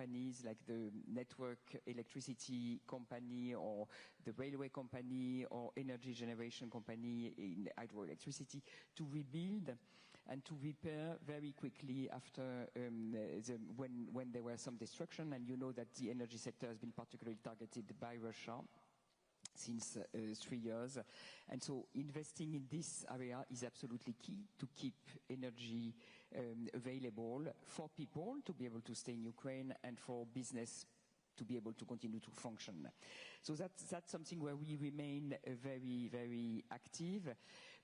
companies like the network electricity company or the railway company or energy generation company in hydroelectricity to rebuild and to repair very quickly after when there were some destruction. And you know that the energy sector has been particularly targeted by Russia since 3 years. And so investing in this area is absolutely key to keep energy available for people to be able to stay in Ukraine and for business to be able to continue to function. So that's something where we remain very, very active,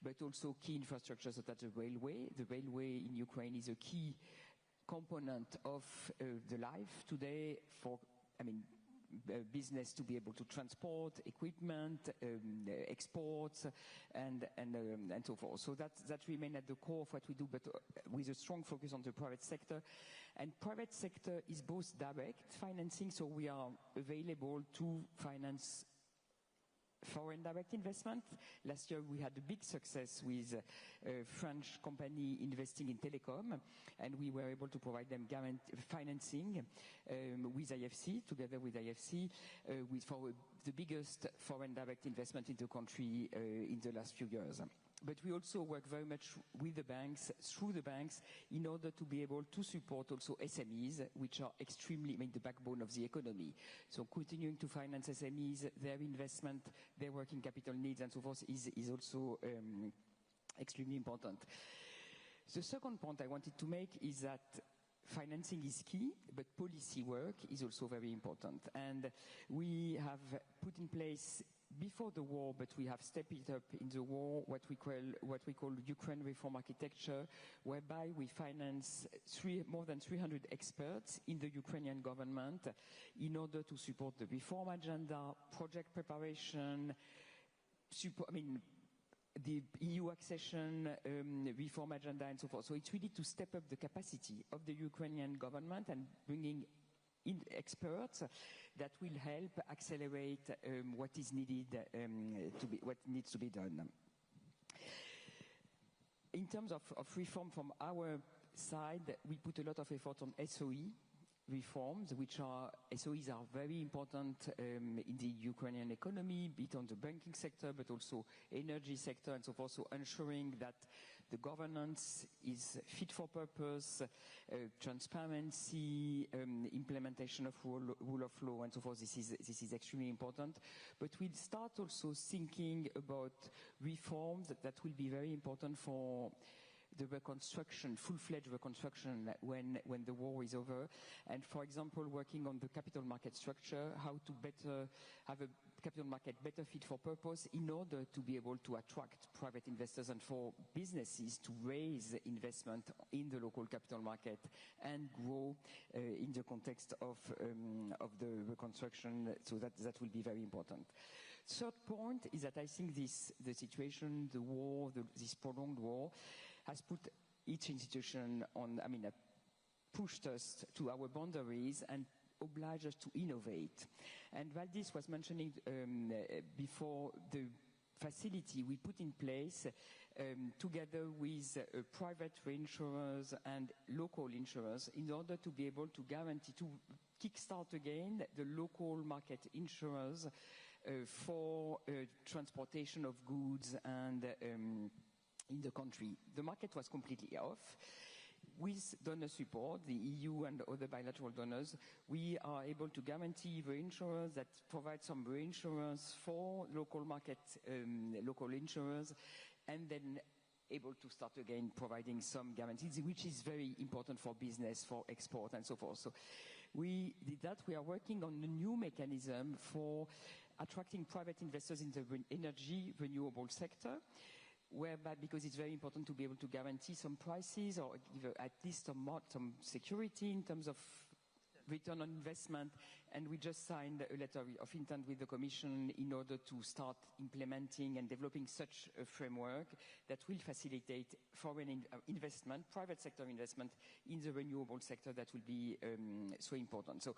but also key infrastructure such as the railway. The railway in Ukraine is a key component of the life today for, business to be able to transport equipment, exports, and so forth. So that remains at the core of what we do, but with a strong focus on the private sector. And private sector is both direct financing, so we are available to finance foreign direct investment. Last year we had a big success with a French company investing in telecom, and we were able to provide them financing with IFC, together with IFC, for the biggest foreign direct investment in the country in the last few years. But we also work very much with the banks, through the banks, in order to be able to support also SMEs, which are extremely, the backbone of the economy. So continuing to finance SMEs, their investment, their working capital needs, and so forth, is also extremely important. The second point I wanted to make is that financing is key, but policy work is also very important. And we have put in place before the war, but we have stepped it up in the war, what we call Ukraine reform architecture, whereby we finance more than 300 experts in the Ukrainian government in order to support the reform agenda, project preparation, the EU accession, reform agenda, and so forth. So it's really to step up the capacity of the Ukrainian government and bringing in experts that will help accelerate what is needed what needs to be done. In terms of reform from our side, we put a lot of effort on SOE reforms, SOEs are very important in the Ukrainian economy, be it on the banking sector, but also energy sector, and so forth. So ensuring that the governance is fit for purpose, transparency, implementation of rule of law, and so forth. This is extremely important. But we'll start also thinking about reforms that will be very important for the reconstruction, full-fledged reconstruction when the war is over. And for example, working on the capital market structure, how to better have a capital market better fit for purpose in order to be able to attract private investors and for businesses to raise investment in the local capital market and grow in the context of the reconstruction. So that will be very important. Third point is that I think the situation, the war, this prolonged war, has put each institution on, pushed us to our boundaries and obliged us to innovate. And Valdis was mentioning before the facility we put in place together with private reinsurers and local insurers in order to be able to guarantee, to kickstart again the local market insurers for transportation of goods and in the country. The market was completely off. With donor support, the EU and other bilateral donors, we are able to guarantee reinsurers that provide some reinsurance for local market, local insurers, and then able to start again providing some guarantees, which is very important for business, for export, and so forth. So we did that. We are working on a new mechanism for attracting private investors in the energy renewable sector, whereby, because it's very important to be able to guarantee some prices or give at least some security in terms of return on investment. And we just signed a letter of intent with the Commission in order to start implementing and developing such a framework that will facilitate foreign investment, private sector investment in the renewable sector. That will be so important. So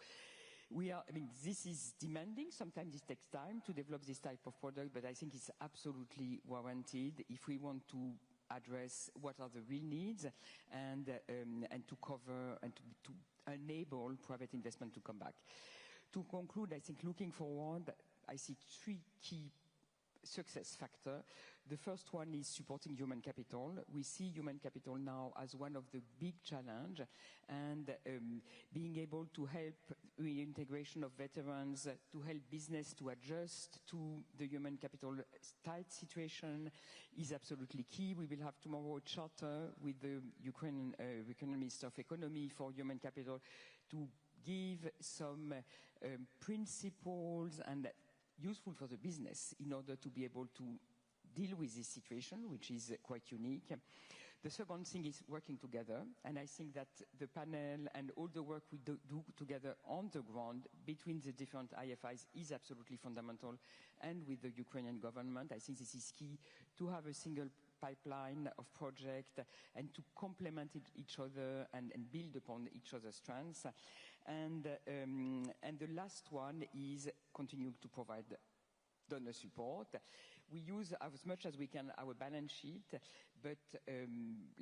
this is demanding. Sometimes it takes time to develop this type of product, but I think it's absolutely warranted if we want to address what are the real needs and to cover and to enable private investment to come back. To conclude, I think looking forward, I see three key success factors. The first one is supporting human capital. We see human capital now as one of the big challenges, and being able to help reintegration of veterans, to help business to adjust to the human capital tight situation is absolutely key. We will have tomorrow a charter with the Ukrainian Minister of Economy for human capital to give some principles and useful for the business in order to be able to deal with this situation, which is quite unique. The second thing is working together, and I think that the panel and all the work we do together on the ground between the different IFIs is absolutely fundamental, and with the Ukrainian government, I think this is key to have a single pipeline of projects and to complement each other and build upon each other's strengths. And the last one is continue to provide donor support. We use as much as we can our balance sheet, but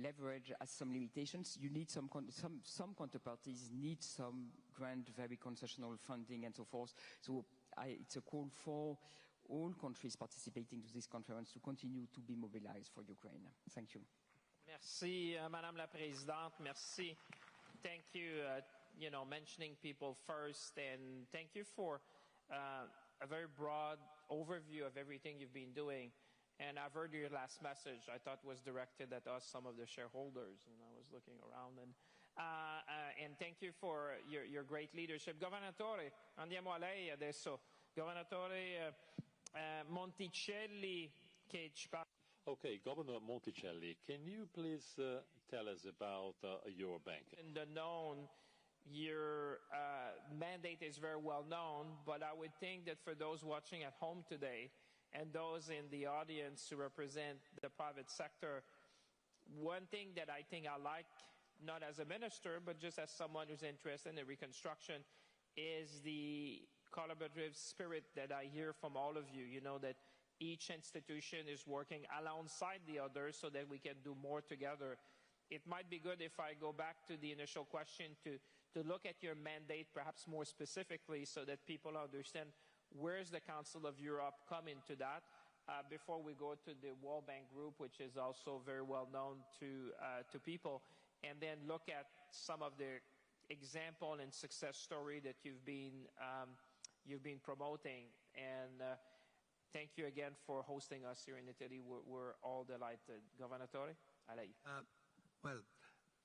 leverage has some limitations. You need some counterparties need some grant, very concessional funding and so forth. So it's a call for all countries participating to this conference to continue to be mobilized for Ukraine. Thank you. Merci, Madame la Présidente. Merci. Thank you, mentioning people first, and thank you for a very broad overview of everything you've been doing. And I've heard your last message. I thought was directed at us, some of the shareholders, and I was looking around. And thank you for your great leadership. Governatore, andiamo a lei adesso. Governatore Monticelli, che ci parla. Okay, Governor Monticelli, can you please tell us about your bank? In the known, your mandate is very well known, but I would think that for those watching at home today and those in the audience who represent the private sector, one thing that I think I like, not as a minister, but just as someone who's interested in reconstruction, is the collaborative spirit that I hear from all of you. You know that each institution is working alongside the others so that we can do more together. It might be good if I go back to the initial question to look at your mandate perhaps more specifically so that people understand where's the Council of Europe come into that before we go to the World Bank Group, which is also very well known to people, and then look at some of the example and success story that you've been promoting. And thank you again for hosting us here in Italy. We're all delighted. Governatore, a lei. Well,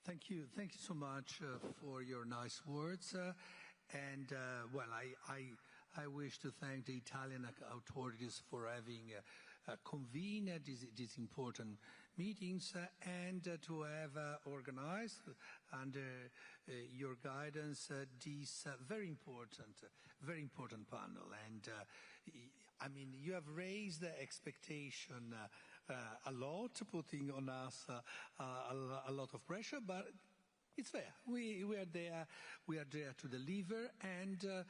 thank you so much for your nice words. Well, I wish to thank the Italian authorities for having convened these important meetings and to have organized under your guidance this very important panel. And I mean, you have raised the expectation a lot, putting on us a lot of pressure, but it's fair. We are there to deliver. And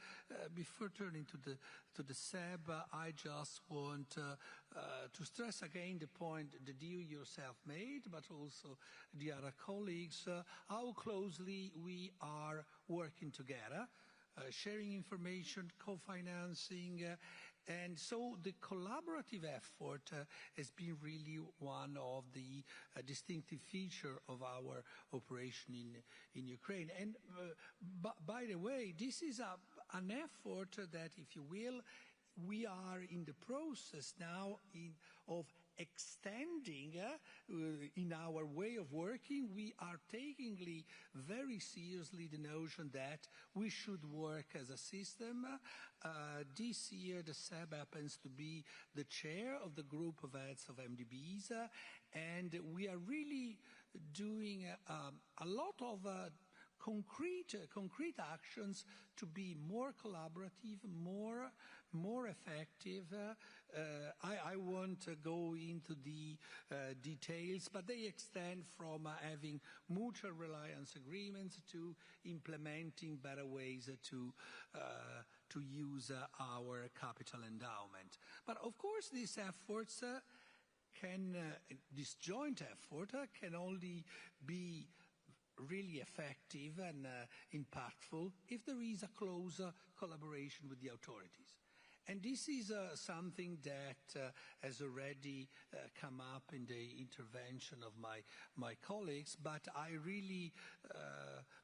before turning to the SEB, I just want to stress again the point that you yourself made, but also the other colleagues, how closely we are working together, sharing information, co-financing. And so the collaborative effort has been really one of the distinctive features of our operation in Ukraine. And by the way, this is an effort that, if you will, we are in the process now of extending in our way of working. We are taking very seriously the notion that we should work as a system. This year, the SEB happens to be the chair of the group of heads of MDBs, and we are really doing a lot of concrete actions to be more collaborative, more effective. I won't go into the details, but they extend from having mutual reliance agreements to implementing better ways to use our capital endowment. But of course, these efforts this joint effort can only be really effective and impactful if there is a close collaboration with the authorities. And this is something that has already come up in the intervention of my colleagues, but I really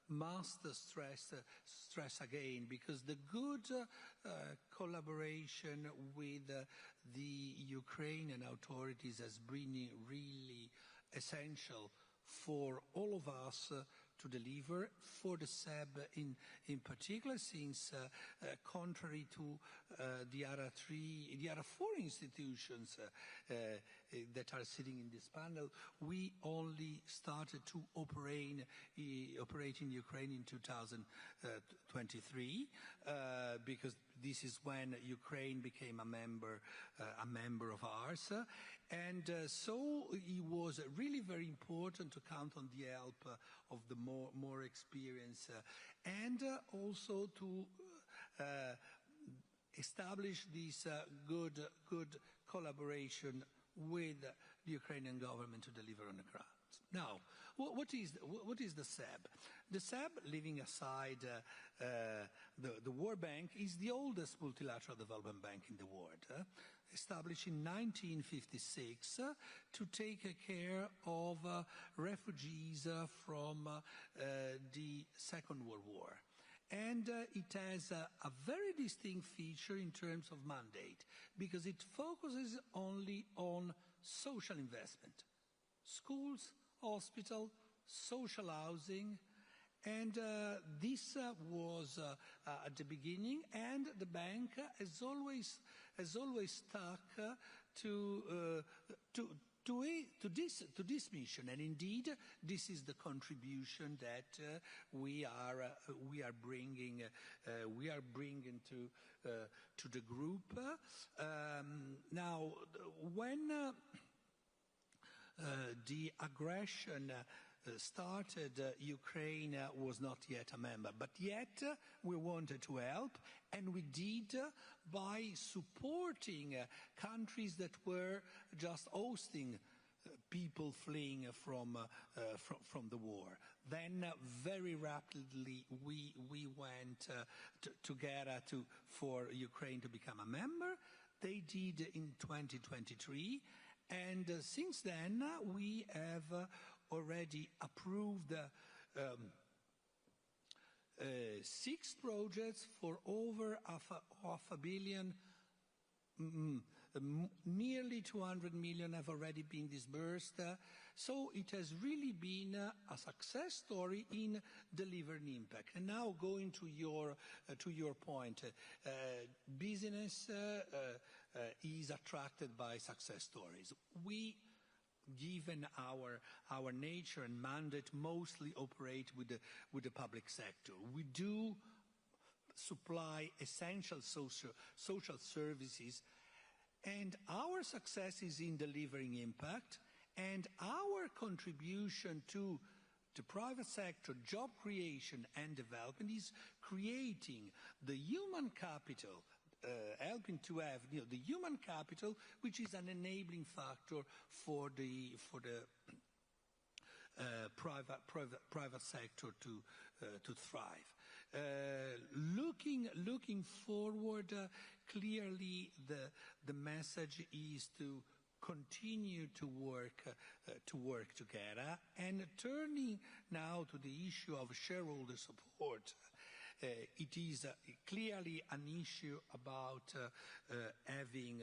must stress again, because the good collaboration with the Ukrainian authorities has been really essential for all of us to deliver, for the SEB in particular, since contrary to the other four institutions that are sitting in this panel, we only started to operate in Ukraine in 2023, because this is when Ukraine became a member of ours. And so it was really very important to count on the help of the more experienced and also to establish this good collaboration with the Ukrainian government to deliver on the ground. Now, what is the SEB? The SEB, leaving aside the World Bank, is the oldest multilateral development bank in the world, established in 1956 to take care of refugees from the Second World War. And it has a very distinct feature in terms of mandate, because it focuses only on social investment, schools, hospital, social housing, and this was at the beginning, and the bank has always stuck to this mission, and indeed this is the contribution that we are bringing to the group. Now, when the aggression started, Ukraine was not yet a member, but yet we wanted to help, and we did by supporting countries that were just hosting people fleeing from the war. Then very rapidly we went together for Ukraine to become a member. They did in 2023, and since then we have already approved 6 projects for over half a billion. Nearly 200 million have already been disbursed. So it has really been a success story in delivering impact. And now going to your point, business is attracted by success stories. We, given our nature and mandate, mostly operate with the public sector. We do supply essential social services, and our success is in delivering impact, and our contribution to the private sector, job creation and development, is creating the human capital, helping to have the human capital, which is an enabling factor for the private sector to thrive. Looking forward, clearly the message is to continue to work together, and turning now to the issue of shareholder support. It is clearly an issue about having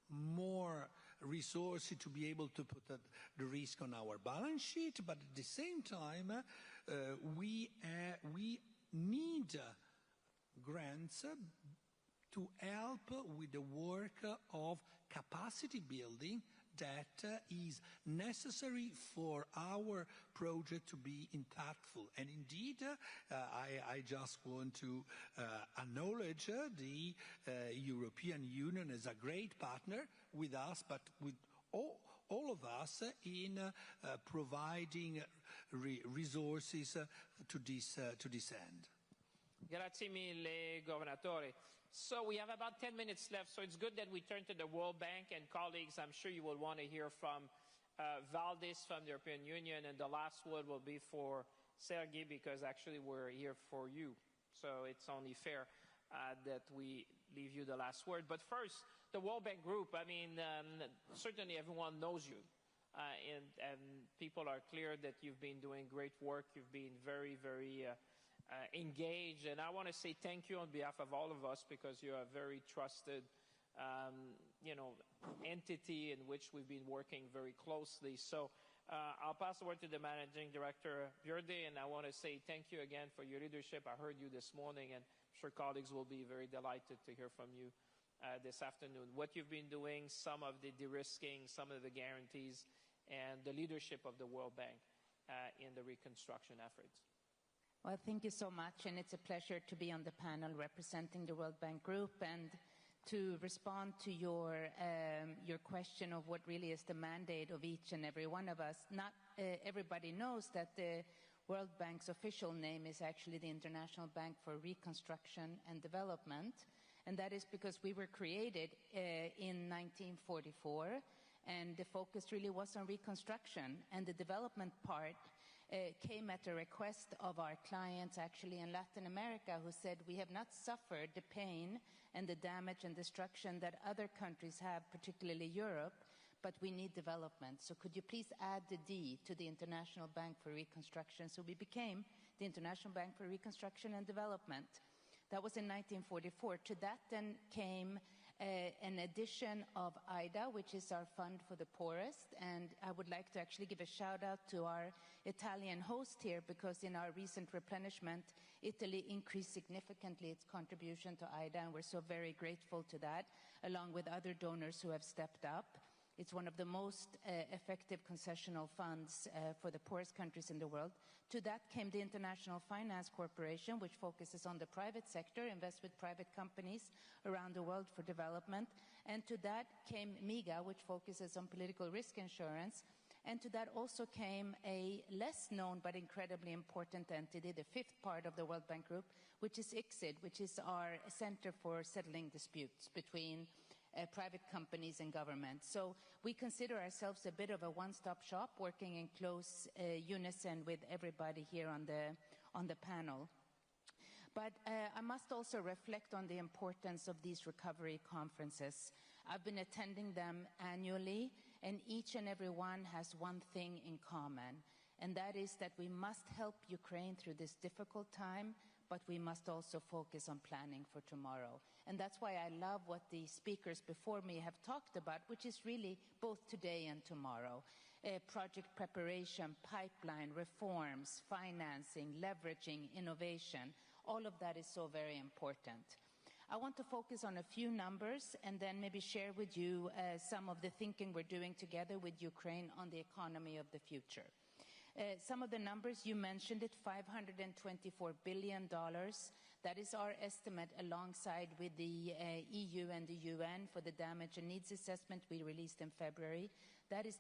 more resources to be able to put the risk on our balance sheet, but at the same time we need grants to help with the work of capacity building that is necessary for our project to be impactful. And indeed, I just want to acknowledge the European Union as a great partner with us, but with all of us in providing resources to this end. Grazie mille, Governatore. So we have about 10 minutes left, so it's good that we turn to the World Bank, and colleagues, I'm sure you will want to hear from Valdis from the European Union, and the last word will be for Sergei, because actually we're here for you. So it's only fair that we leave you the last word. But first, the World Bank Group, I mean, certainly everyone knows you. And people are clear that you've been doing great work. You've been very, very engaged. And I want to say thank you on behalf of all of us, because you're a very trusted entity in which we've been working very closely. So I'll pass the word to the Managing Director, Björde, and I want to say thank you again for your leadership. I heard you this morning, and I'm sure colleagues will be very delighted to hear from you this afternoon. What you've been doing, some of the de-risking, some of the guarantees, and the leadership of the World Bank in the reconstruction efforts. Well, thank you so much, and it's a pleasure to be on the panel representing the World Bank Group and to respond to your question of what really is the mandate of each and every one of us. Not everybody knows that the World Bank's official name is actually the International Bank for Reconstruction and Development, and that is because we were created in 1944, and the focus really was on reconstruction, and the development part came at the request of our clients actually in Latin America, who said we have not suffered the pain and the damage and destruction that other countries have, particularly Europe, but we need development. So could you please add the D to the International Bank for Reconstruction? So we became the International Bank for Reconstruction and Development. That was in 1944. To that then came an addition of IDA, which is our fund for the poorest. And I would like to actually give a shout out to our Italian host here, because in our recent replenishment, Italy increased significantly its contribution to IDA, and we're so very grateful to that, along with other donors who have stepped up. It's one of the most effective concessional funds for the poorest countries in the world. To that came the International Finance Corporation, which focuses on the private sector, invests with private companies around the world for development. And to that came MIGA, which focuses on political risk insurance. And to that also came a less known but incredibly important entity, the fifth part of the World Bank Group, which is ICSID, which is our Center for Settling Disputes between private companies and government. So we consider ourselves a bit of a one-stop shop, working in close unison with everybody here on the panel. But I must also reflect on the importance of these recovery conferences. I've been attending them annually, and each and every one has one thing in common, and that is that we must help Ukraine through this difficult time, but we must also focus on planning for tomorrow. And that's why I love what the speakers before me have talked about, which is really both today and tomorrow. Project preparation, pipeline, reforms, financing, leveraging, innovation. All of that is so very important. I want to focus on a few numbers and then maybe share with you some of the thinking we're doing together with Ukraine on the economy of the future. Some of the numbers, you mentioned it, $524 billion. That is our estimate alongside with the EU and the UN for the damage and needs assessment we released in February. That is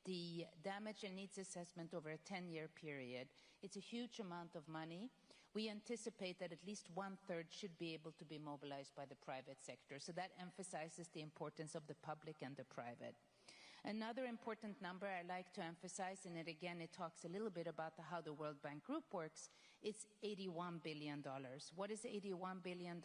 the damage and needs assessment over a 10-year period. It's a huge amount of money. We anticipate that at least one-third should be able to be mobilized by the private sector. So that emphasizes the importance of the public and the private. Another important number I like to emphasize, and it talks a little bit about how the World Bank Group works, it's $81 billion. What is $81 billion?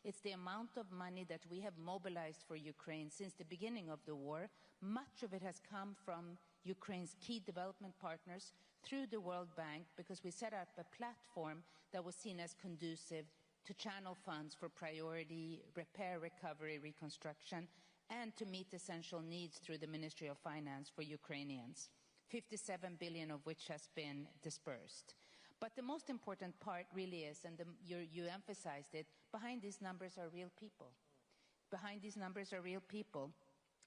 It's the amount of money that we have mobilized for Ukraine since the beginning of the war. Much of it has come from Ukraine's key development partners through the World Bank, because we set up a platform that was seen as conducive to channel funds for priority repair, recovery, reconstruction, and to meet essential needs through the Ministry of Finance for Ukrainians, 57 billion of which has been dispersed. But the most important part really is, and you emphasized it, behind these numbers are real people. Behind these numbers are real people.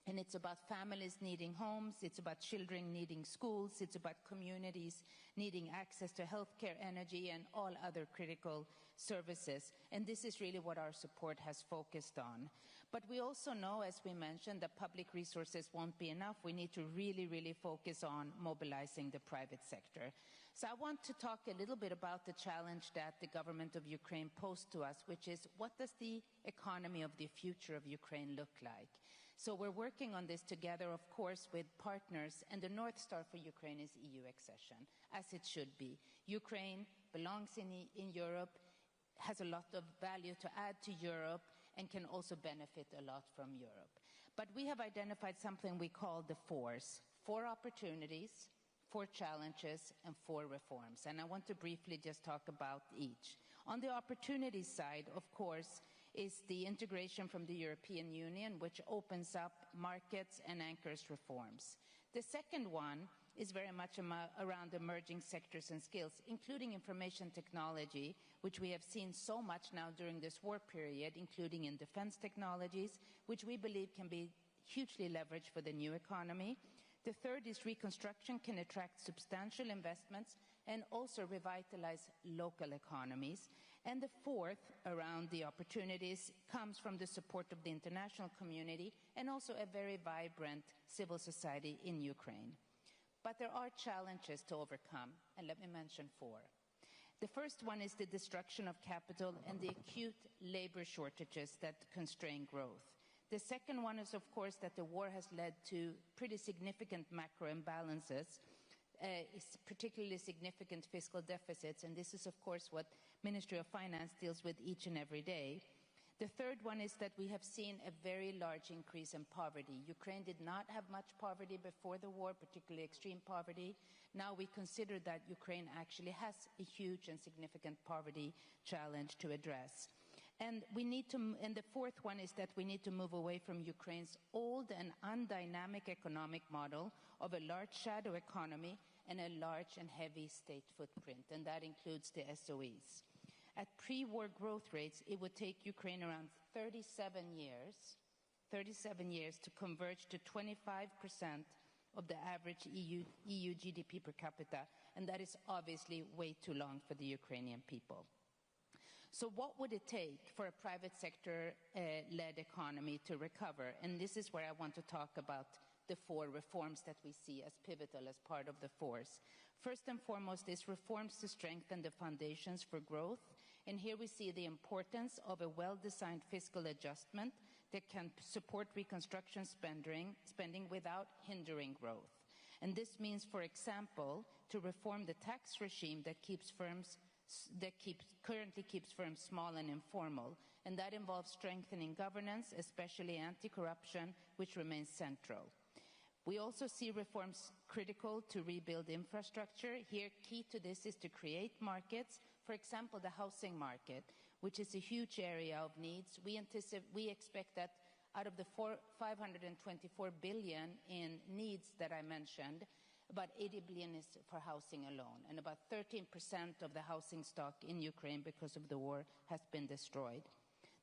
And it's about families needing homes, it's about children needing schools, it's about communities needing access to healthcare, energy, and all other critical services. And this is really what our support has focused on. But we also know, as we mentioned, that public resources won't be enough. We need to really, really focus on mobilizing the private sector. So I want to talk a little bit about the challenge that the government of Ukraine posed to us, which is, what does the economy of the future of Ukraine look like? So we're working on this together, of course, with partners, and the North Star for Ukraine is EU accession, as it should be. Ukraine belongs in Europe, has a lot of value to add to Europe, and can also benefit a lot from Europe. But we have identified something we call the fours: 4 opportunities, 4 challenges, and 4 reforms. And I want to briefly just talk about each. On the opportunities side, of course, is the integration from the European Union, which opens up markets and anchors reforms. The second one is very much around emerging sectors and skills, including information technology, which we have seen so much now during this war period, including in defense technologies, which we believe can be hugely leveraged for the new economy. The third is reconstruction can attract substantial investments and also revitalize local economies. And the fourth, around the opportunities, comes from the support of the international community and also a very vibrant civil society in Ukraine. But there are challenges to overcome, and let me mention 4. The first one is the destruction of capital and the acute labor shortages that constrain growth. The second one is, of course, that the war has led to pretty significant macro imbalances, particularly significant fiscal deficits, and this is, of course, what Ministry of Finance deals with each and every day. The third one is that we have seen a very large increase in poverty. Ukraine did not have much poverty before the war, particularly extreme poverty. Now we consider that Ukraine actually has a huge and significant poverty challenge to address. And the fourth one is that we need to move away from Ukraine's old and undynamic economic model of a large shadow economy and a large and heavy state footprint, and that includes the SOEs. At pre-war growth rates, it would take Ukraine around 37 years to converge to 25% of the average EU GDP per capita, and that is obviously way too long for the Ukrainian people. So what would it take for a private sector-led economy to recover? And this is where I want to talk about the 4 reforms that we see as pivotal as part of the fours. First and foremost is reforms to strengthen the foundations for growth. And here we see the importance of a well-designed fiscal adjustment that can support reconstruction spending without hindering growth. And this means, for example, to reform the tax regime that currently keeps firms small and informal. And that involves strengthening governance, especially anti-corruption, which remains central. We also see reforms critical to rebuild infrastructure. Here, key to this is to create markets. For example, the housing market, which is a huge area of needs. We expect that out of the 524 billion in needs that I mentioned, about 80 billion is for housing alone, and about 13% of the housing stock in Ukraine, because of the war, has been destroyed.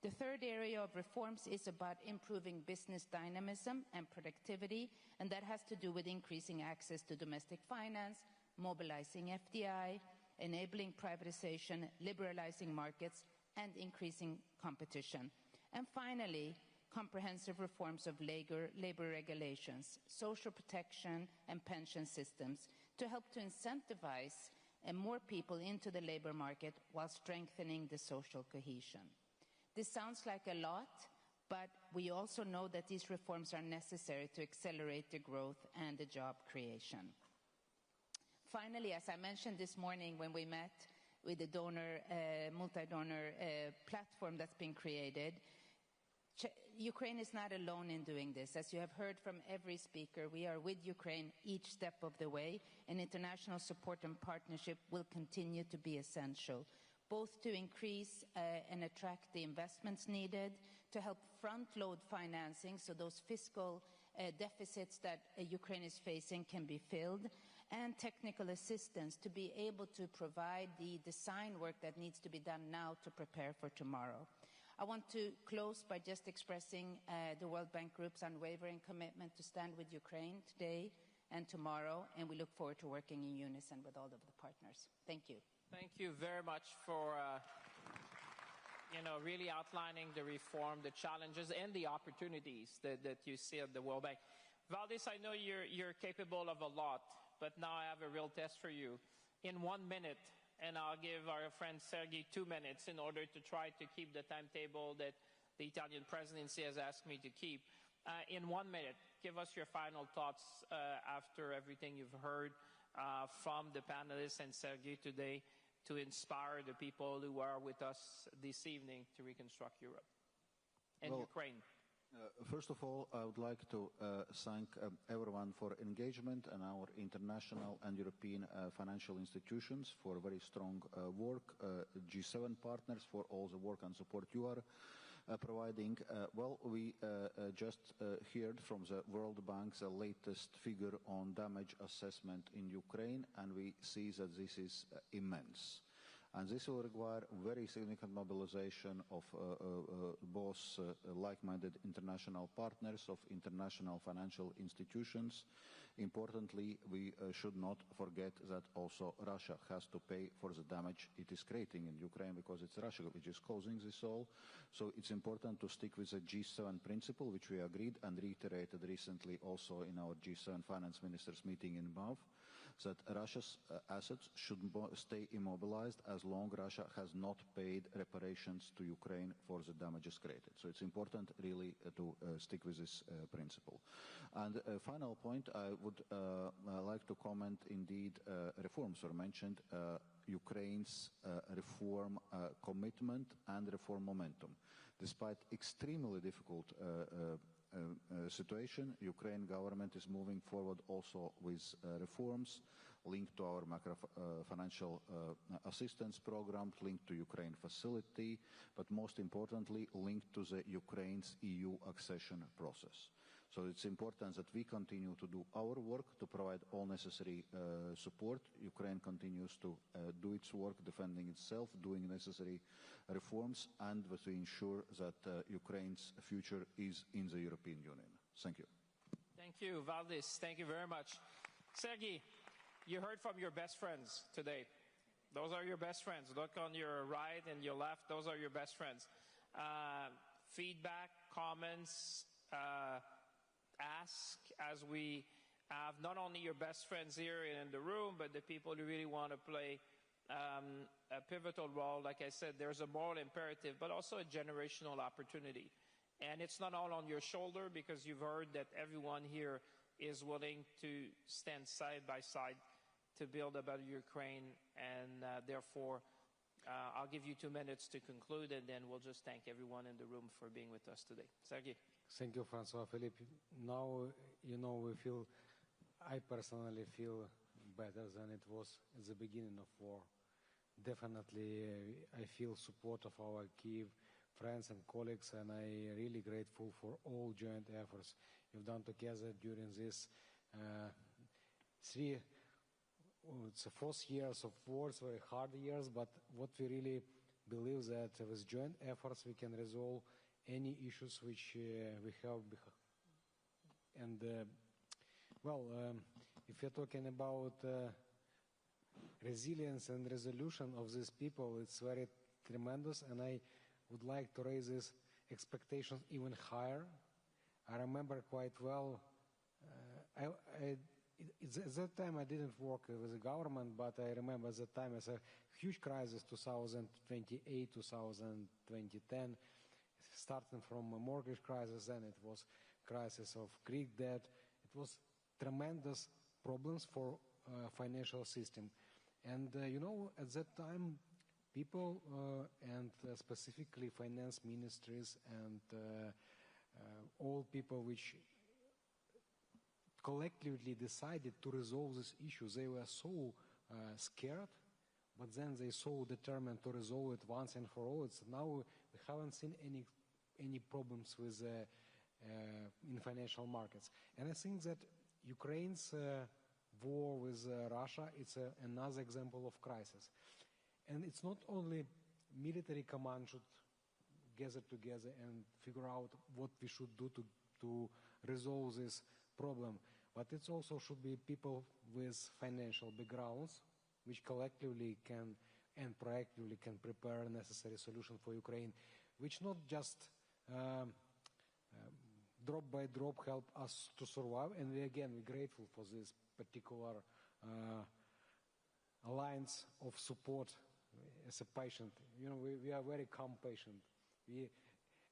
The third area of reforms is about improving business dynamism and productivity, and that has to do with increasing access to domestic finance, mobilizing FDI, enabling privatization, liberalizing markets, and increasing competition. And finally, comprehensive reforms of labor regulations, social protection, and pension systems to help to incentivize more people into the labor market while strengthening the social cohesion. This sounds like a lot, but we also know that these reforms are necessary to accelerate the growth and the job creation. Finally, as I mentioned this morning when we met with the multi-donor platform that's been created, Ukraine is not alone in doing this. As you have heard from every speaker, we are with Ukraine each step of the way, and international support and partnership will continue to be essential, both to increase and attract the investments needed, to help front-load financing so those fiscal deficits that Ukraine is facing can be filled, and technical assistance to be able to provide the design work that needs to be done now to prepare for tomorrow. I want to close by just expressing the World Bank Group's unwavering commitment to stand with Ukraine today and tomorrow, and we look forward to working in unison with all of the partners. Thank you. Thank you very much for really outlining the reform, the challenges, and the opportunities that you see at the World Bank. Valdis, I know you're capable of a lot, but now I have a real test for you. in 1 minute, and I'll give our friend Sergey 2 minutes in order to try to keep the timetable that the Italian presidency has asked me to keep. In 1 minute, give us your final thoughts after everything you've heard from the panelists and Sergey today to inspire the people who are with us this evening to reconstruct Europe and Ukraine. First of all, I would like to thank everyone for engagement and our international and European financial institutions for very strong work, G7 partners for all the work and support you are providing. We just heard from the World Bank the latest figure on damage assessment in Ukraine, and we see that this is immense. And this will require very significant mobilization of both like-minded international partners, of international financial institutions. Importantly, we should not forget that also Russia has to pay for the damage it is creating in Ukraine, because it's Russia which is causing this all. So it's important to stick with the G7 principle, which we agreed and reiterated recently also in our G7 finance ministers meeting in Bav, that Russia's assets should stay immobilized as long as Russia has not paid reparations to Ukraine for the damages created. So it's important really to stick with this principle. And a final point, I would like to comment, indeed, reforms were mentioned, Ukraine's reform commitment and reform momentum. Despite extremely difficult situation, Ukraine government is moving forward also with reforms linked to our macro financial assistance programs, linked to Ukraine facility, but most importantly linked to the Ukraine's EU accession process. So it's important that we continue to do our work to provide all necessary support. Ukraine continues to do its work, defending itself, doing necessary reforms, and to ensure that Ukraine's future is in the European Union. Thank you. Thank you, Valdis. Thank you very much. Sergey, you heard from your best friends today. Those are your best friends. Look on your right and your left. Those are your best friends. Feedback, comments, ask, as we have not only your best friends here in the room, but the people who really want to play a pivotal role. Like I said, there's a moral imperative, but also a generational opportunity. And it's not all on your shoulder, because you've heard that everyone here is willing to stand side by side to build a better Ukraine. And therefore, I'll give you 2 minutes to conclude, and then we'll just thank everyone in the room for being with us today. Sergey. Thank you, Francois Philippe. Now, I personally feel better than it was at the beginning of war. Definitely, I feel support of our Kyiv friends and colleagues, and I'm really grateful for all joint efforts you've done together during this it's the 4th years of wars, very hard years, but what we really believe that with joint efforts we can resolve any issues which we have. And if you're talking about resilience and resolution of these people, it's very tremendous, and I would like to raise these expectations even higher. I remember quite well, at that time I didn't work with the government, but I remember at that time as a huge crisis, 2028, 2010, starting from a mortgage crisis, then it was crisis of Greek debt. It was tremendous problems for financial system. And at that time, people and specifically finance ministries and all people which collectively decided to resolve this issue, they were so scared, but then they so determined to resolve it once and for all. It's now we haven't seen any problems with in financial markets. And I think that Ukraine's war with Russia, it's another example of crisis. And it's not only military command should gather together and figure out what we should do to resolve this problem, but it also should be people with financial backgrounds which collectively can and proactively can prepare a necessary solution for Ukraine, which not just drop by drop help us to survive. And we're grateful for this particular lines of support as a patient. You know, we are very calm patient. We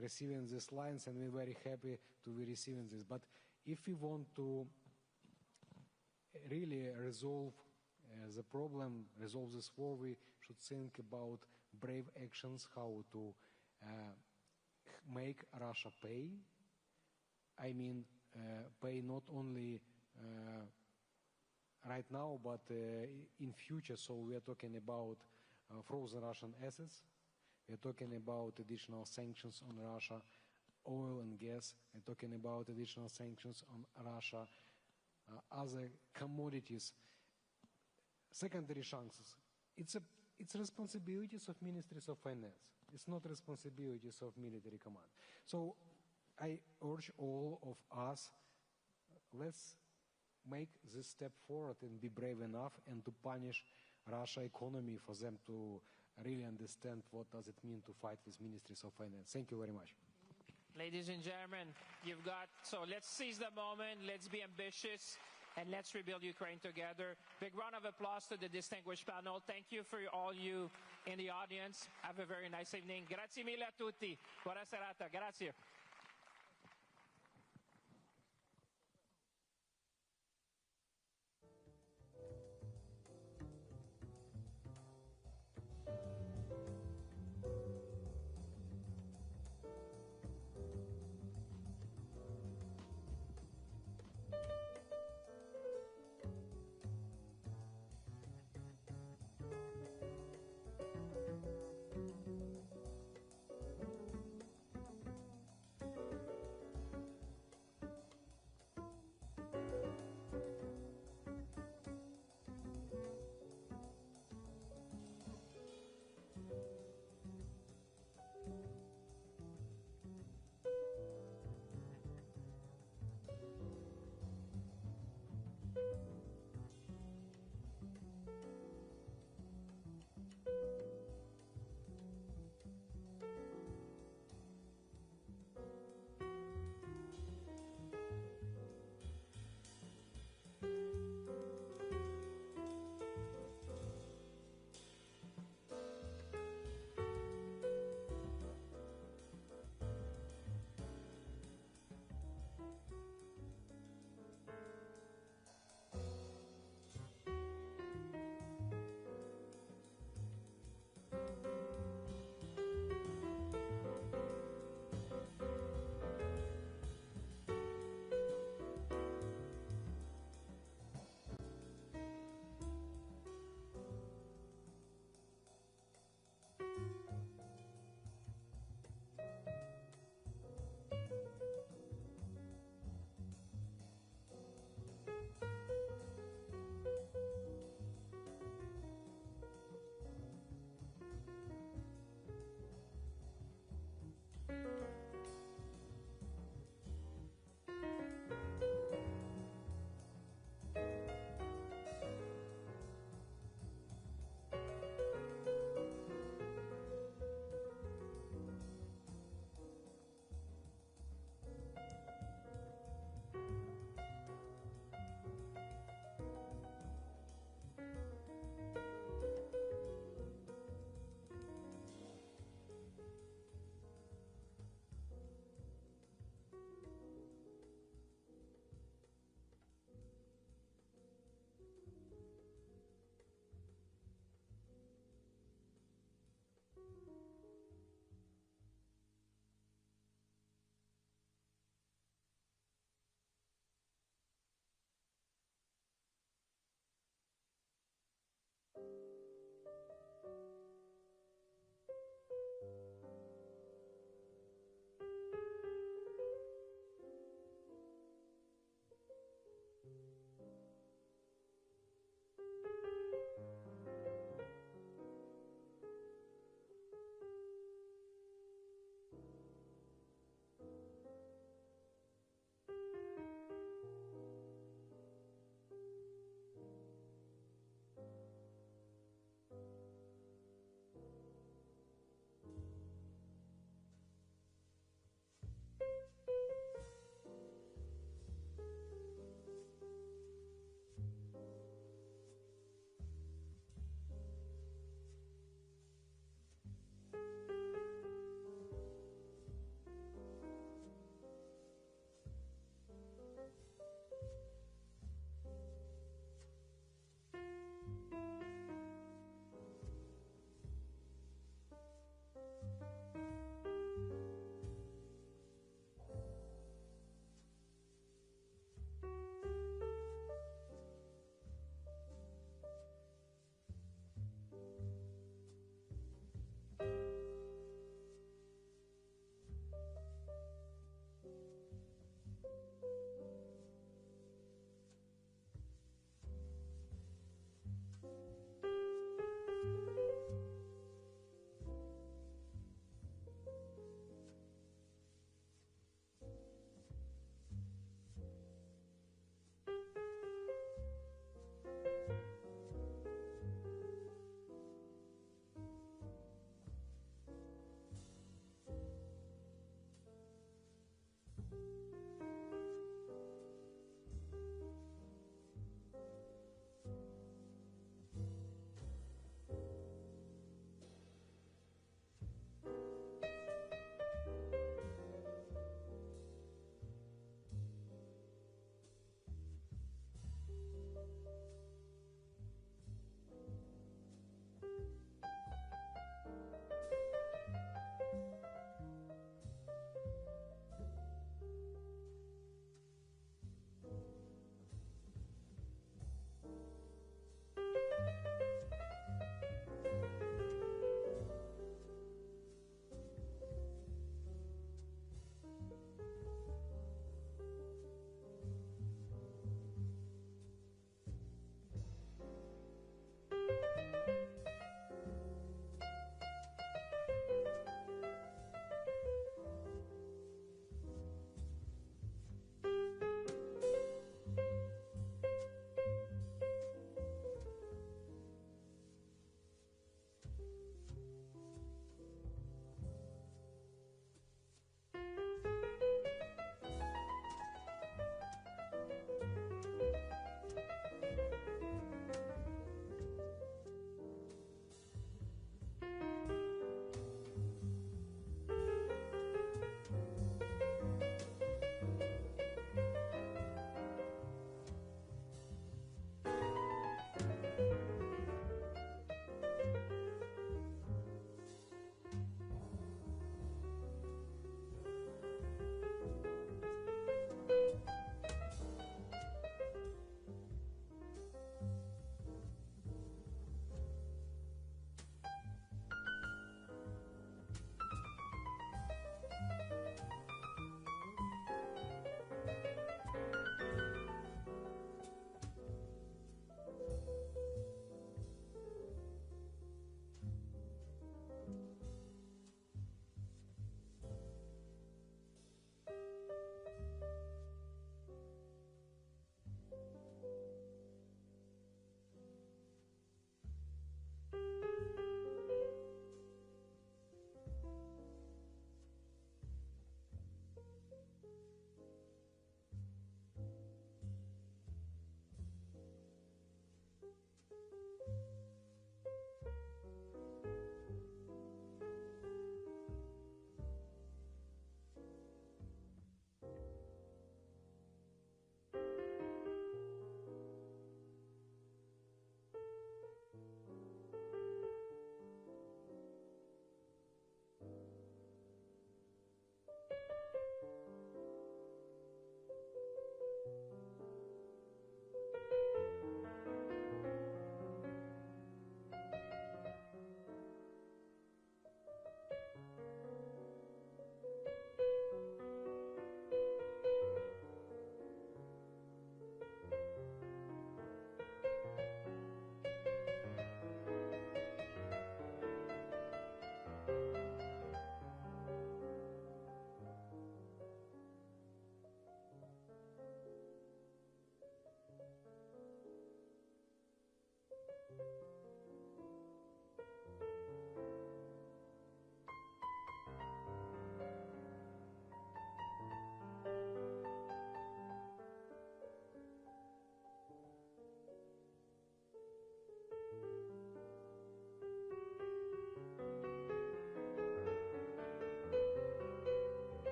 receiving these lines and we're very happy to be receiving this. But if we want to really resolve the problem, resolve this war, we should think about brave actions, how to make Russia pay. I mean, pay not only right now, but in future. So we are talking about frozen Russian assets. We are talking about additional sanctions on Russia, oil and gas. We're talking about additional sanctions on Russia, other commodities, secondary sanctions. It's responsibilities of ministries of finance. It's not responsibilities of military command. So I urge all of us, let's make this step forward and be brave enough and to punish Russia economy for them to really understand what does it mean to fight with ministries of finance. Thank you very much. Ladies and gentlemen, so let's seize the moment, let's be ambitious, and let's rebuild Ukraine together. Big round of applause to the distinguished panel. Thank you for all you in the audience. Have a very nice evening. Grazie mille a tutti. Buona serata. Grazie.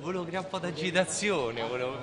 Volevo creare un po' d'agitazione, volevo...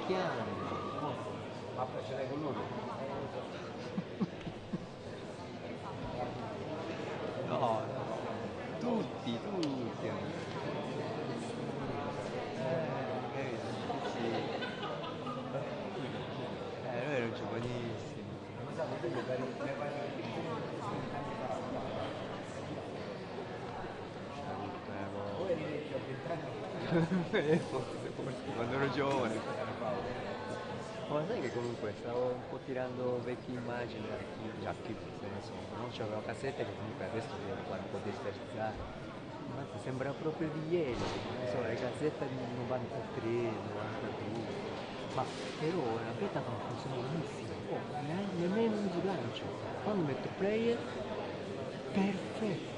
piano. Ma ce l'hai con loro? No, tutti. Sì. Noi erano giovanissimi. Forse, quando ero giovane. Ma sai che comunque stavo un po' tirando vecchie immagini, archivi, nel senso, no? C'avevo cassette che comunque adesso devo fare un po' di sterzare. Ma sembra proprio di ieri, non so, le cassette del 93, 92. Ma però la beta funziona benissimo, nemmeno un sgancio. Quando metto player, perfetto.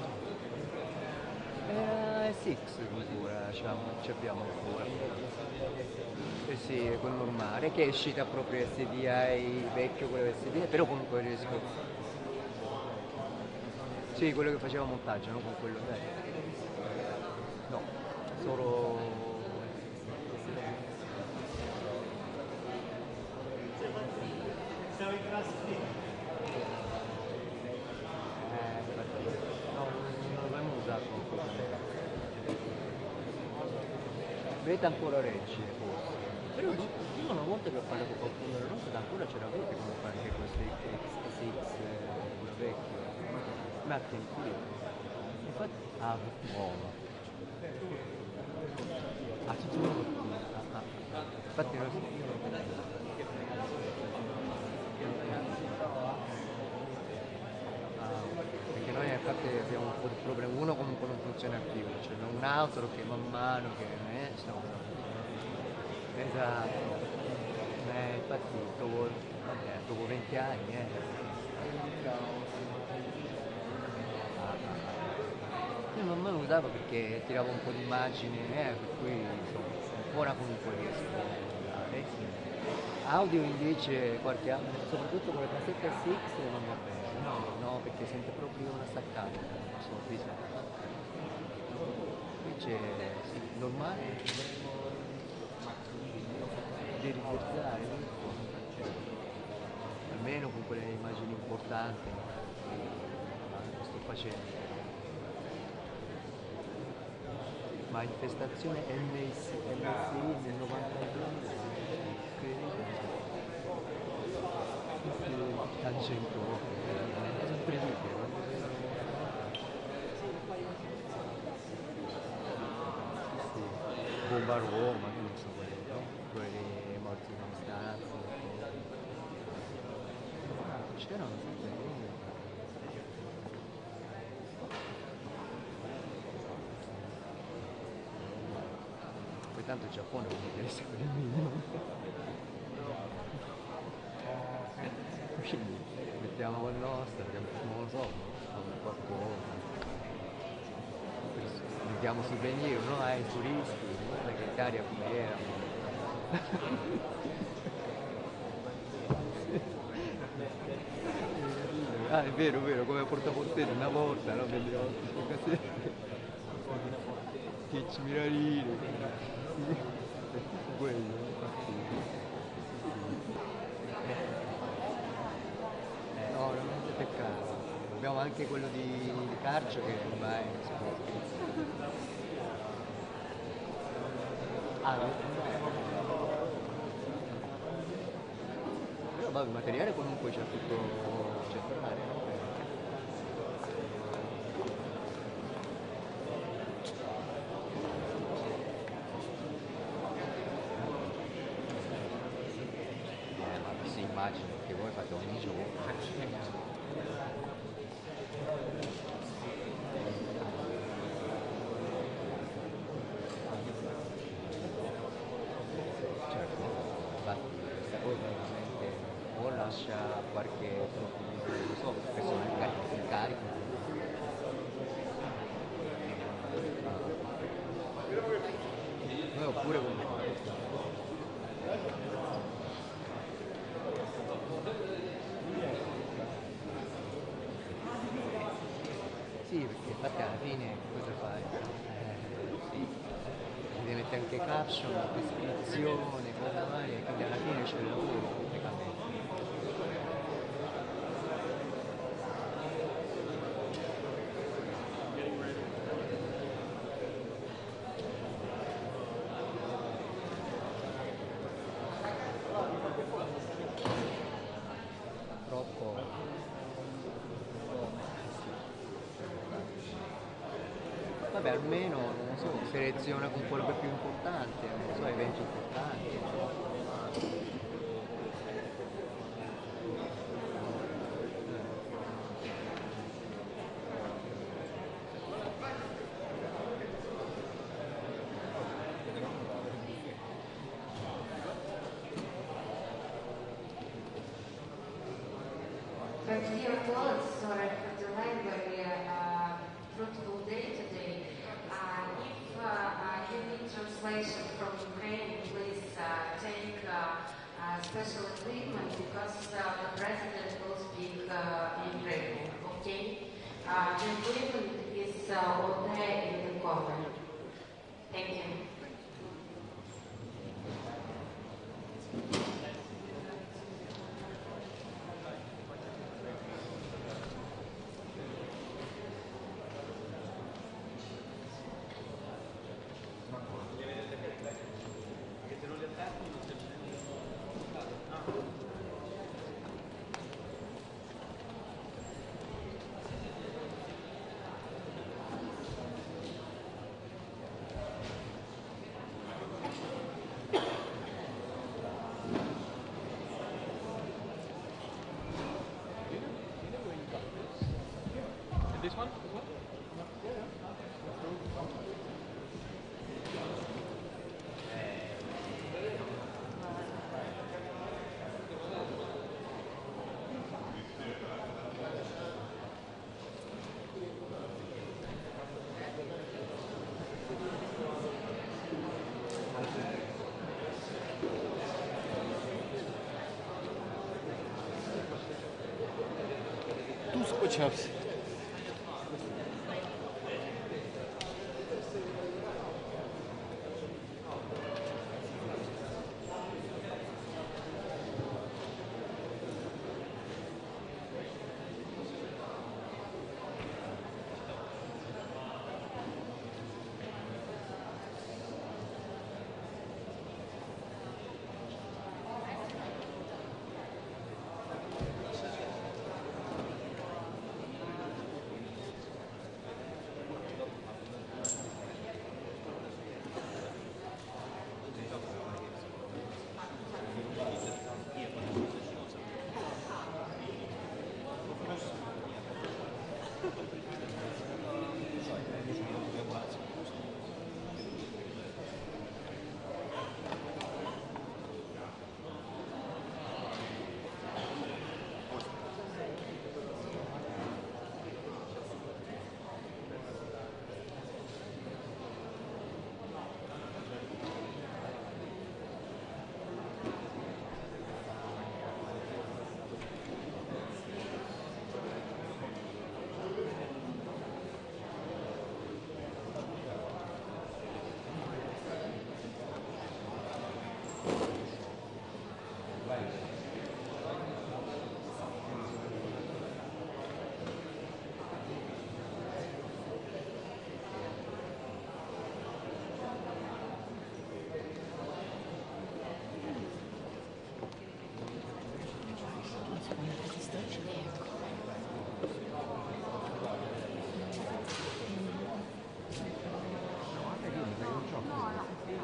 Era SX ancora, ci abbiamo ancora. Eh sì, è quello normale, che è uscita proprio SDI vecchio, quello SDI, però comunque riesco. Sì, quello che faceva montaggio, no? Con quello, dai. No, solo. No, non l'avevo usato. Beta ancora regge, forse. Però io una volta che ho parlato con qualcuno della nostra, ancora c'era Beta comunque anche questo X, quello vecchio. Ma che qui. Infatti. Ah, nuovo. Ah, tutto nuovo. Infatti non so. Perché noi infatti abbiamo un po' di problemi, uno comunque non funziona più, cioè un altro che man mano che esatto, infatti dopo 20 anni io man mano usavo perché tiravo un po' di immagini, per cui insomma, ancora comunque riesco a usare. Audio invece qualche anno, soprattutto con le cassette SX non va bene. No, perché sente proprio una staccata, invece sì, normale, di riforzare, almeno con quelle immagini importanti, lo sto facendo. Manifestazione MSI nel 92, tangento sempre lì bomba a Roma, non so quelli morti in stanza, c'erano sempre poi tanto il Giappone non mi interessa per il minimo. Quindi mettiamo il nostro, non lo so, qualcosa. Mettiamo souvenir, no? Ai turisti, guarda che Italia com'era. Ah, è vero, come portaportini una volta, no? Vendevo queste casette. 10 mirarini. Quello. No, non è peccato. Abbiamo anche quello di Carcio che ormai non si può. Però vabbè, il materiale comunque c'è tutto, c'è per l'aria. Ma si immagina che voi fate ogni giorno. Lascia qualche non so, persone in carico. Noi oppure sì, perché infatti alla fine cosa fai? Sì. Devi mettere anche caption, descrizione, cosa mai, quindi almeno, non so, seleziona con quello che è più importante, non so, eventi importanti. Dear colleagues, sorry for delay, very fruitful day today. If you need translation from Ukraine, please take special equipment because the president will speak in Ukrainian. Okay? The equipment is all there in the cover. Thank you. This one? Туз почався.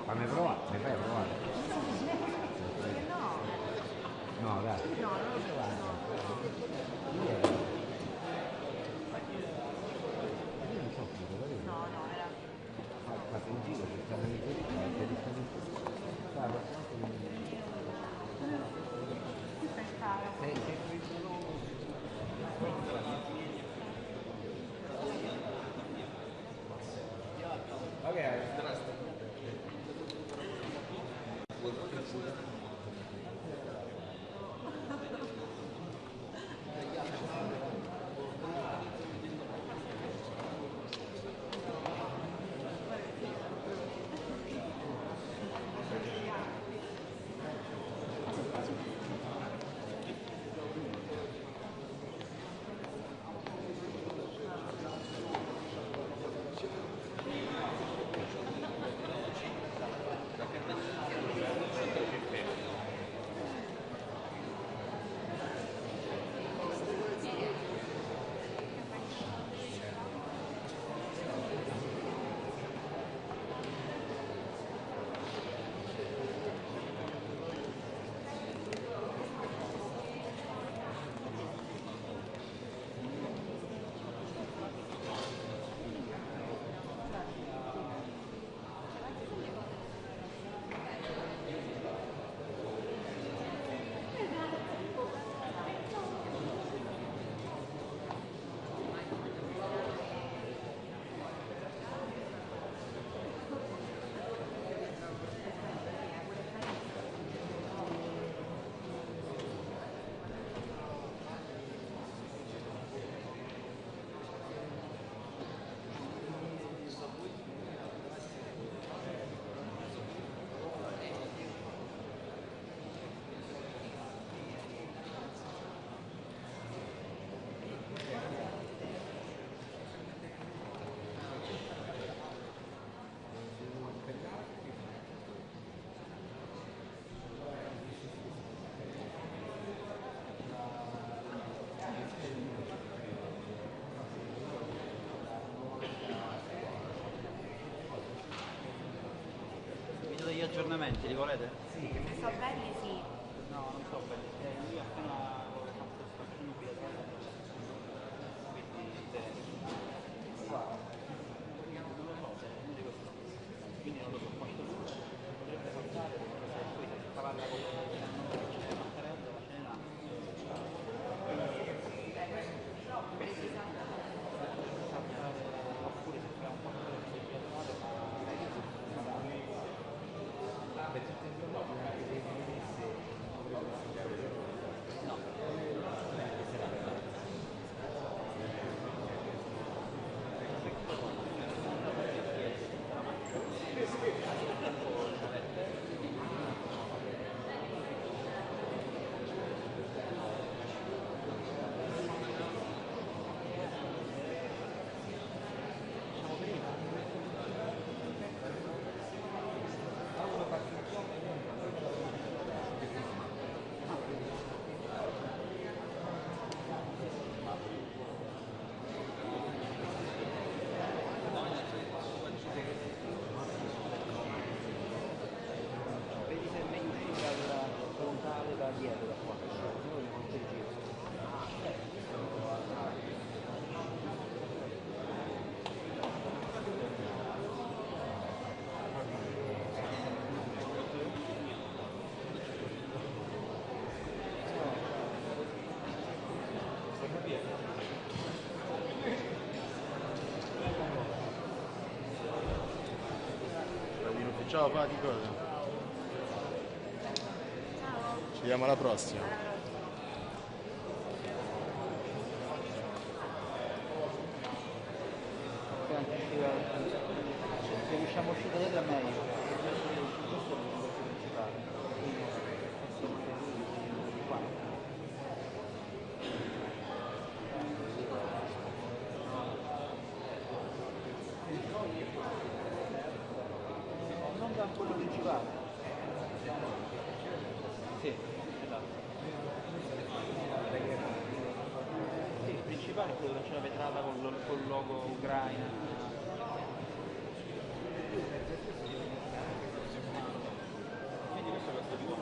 Fammi provare, mi fai provare. No, dai. No, non lo provare. Io non so più, lo vedo. No, era. Fate in giro, ci stanno in giro, aggiornamenti, li volete? Sì. Se sono belli sì. No, non so belli. Io appena ho fatto stagione obbligatoria, quindi wow. Non lo so, se uno di questi quindi non lo so quanto potrebbe portare, perché se poi si parla con le mancherebbe la cena. Oppure se fa un po' di teatrale, vedi se è meglio uscire dal frontale da dietro da qua, se no non ti giro. Ciao Pati, cosa? Ci vediamo alla prossima. Se riusciamo a uscire dietro è meglio. Questo è il principale. Non da quello principale. Sì, esatto. Sì, il principale è quello dove c'è la vetrata col logo Ucraina. Quindi questo costa più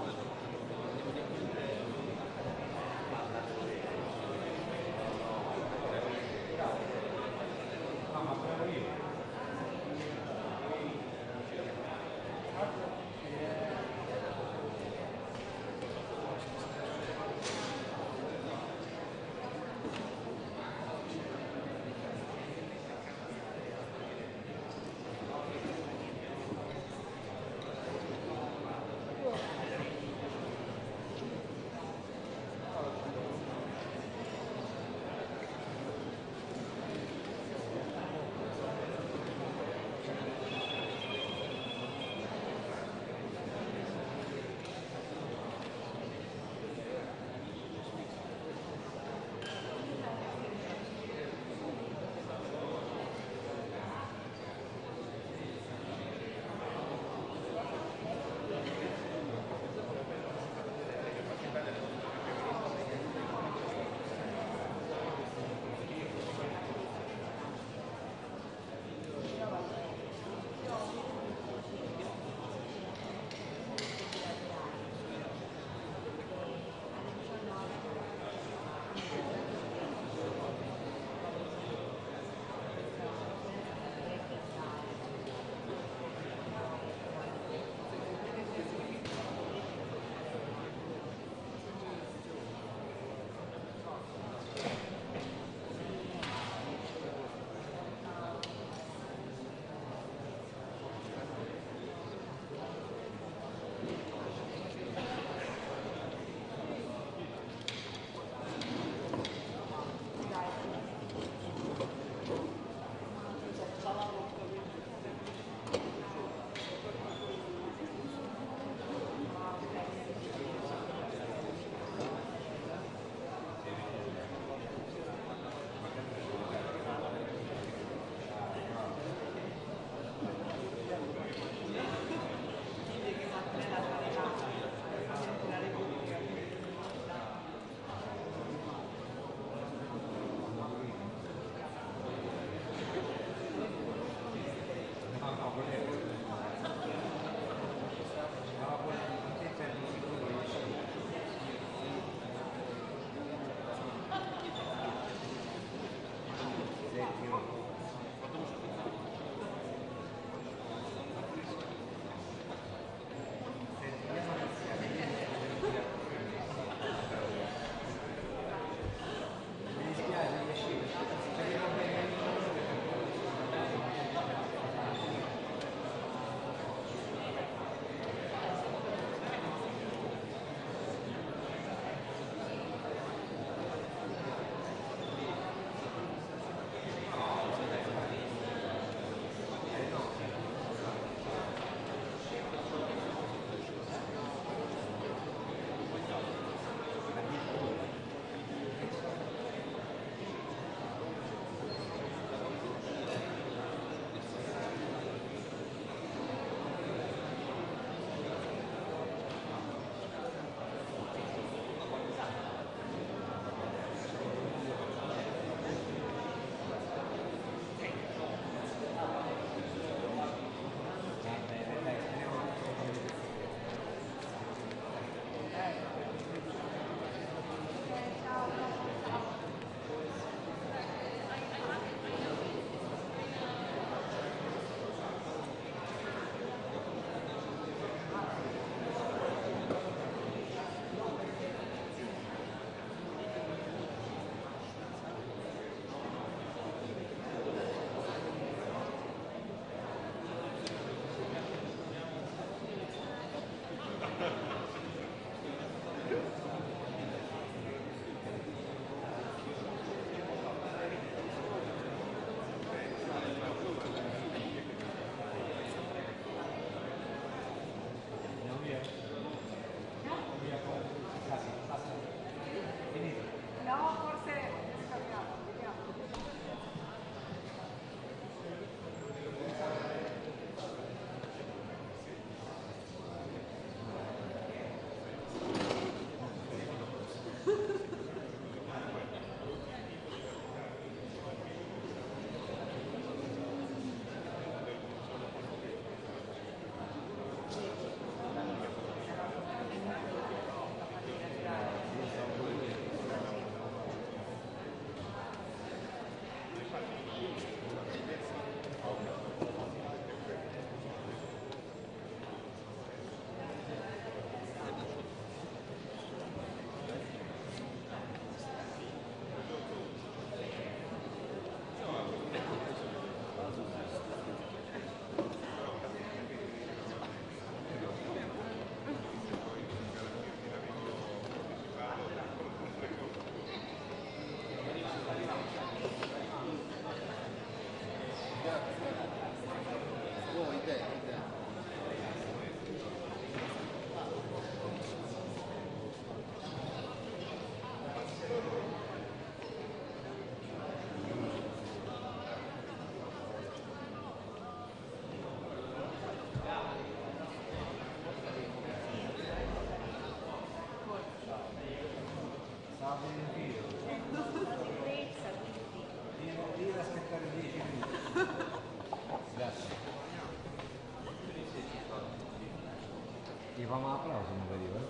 L'applauso non veniva.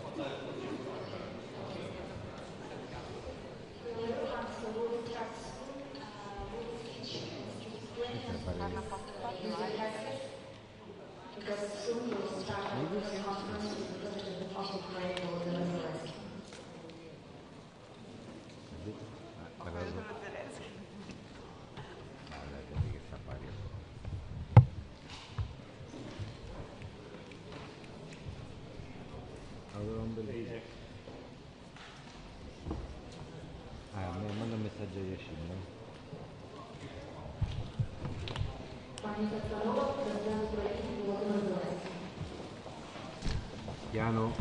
Because soon we will start the press conference with the President of Ukraine, Volodymyr Zelenskyy. Manda un messaggio a Yashin, no? Pani Petronova, President Ukraine, Volodymyr Zelenskyy. Piano.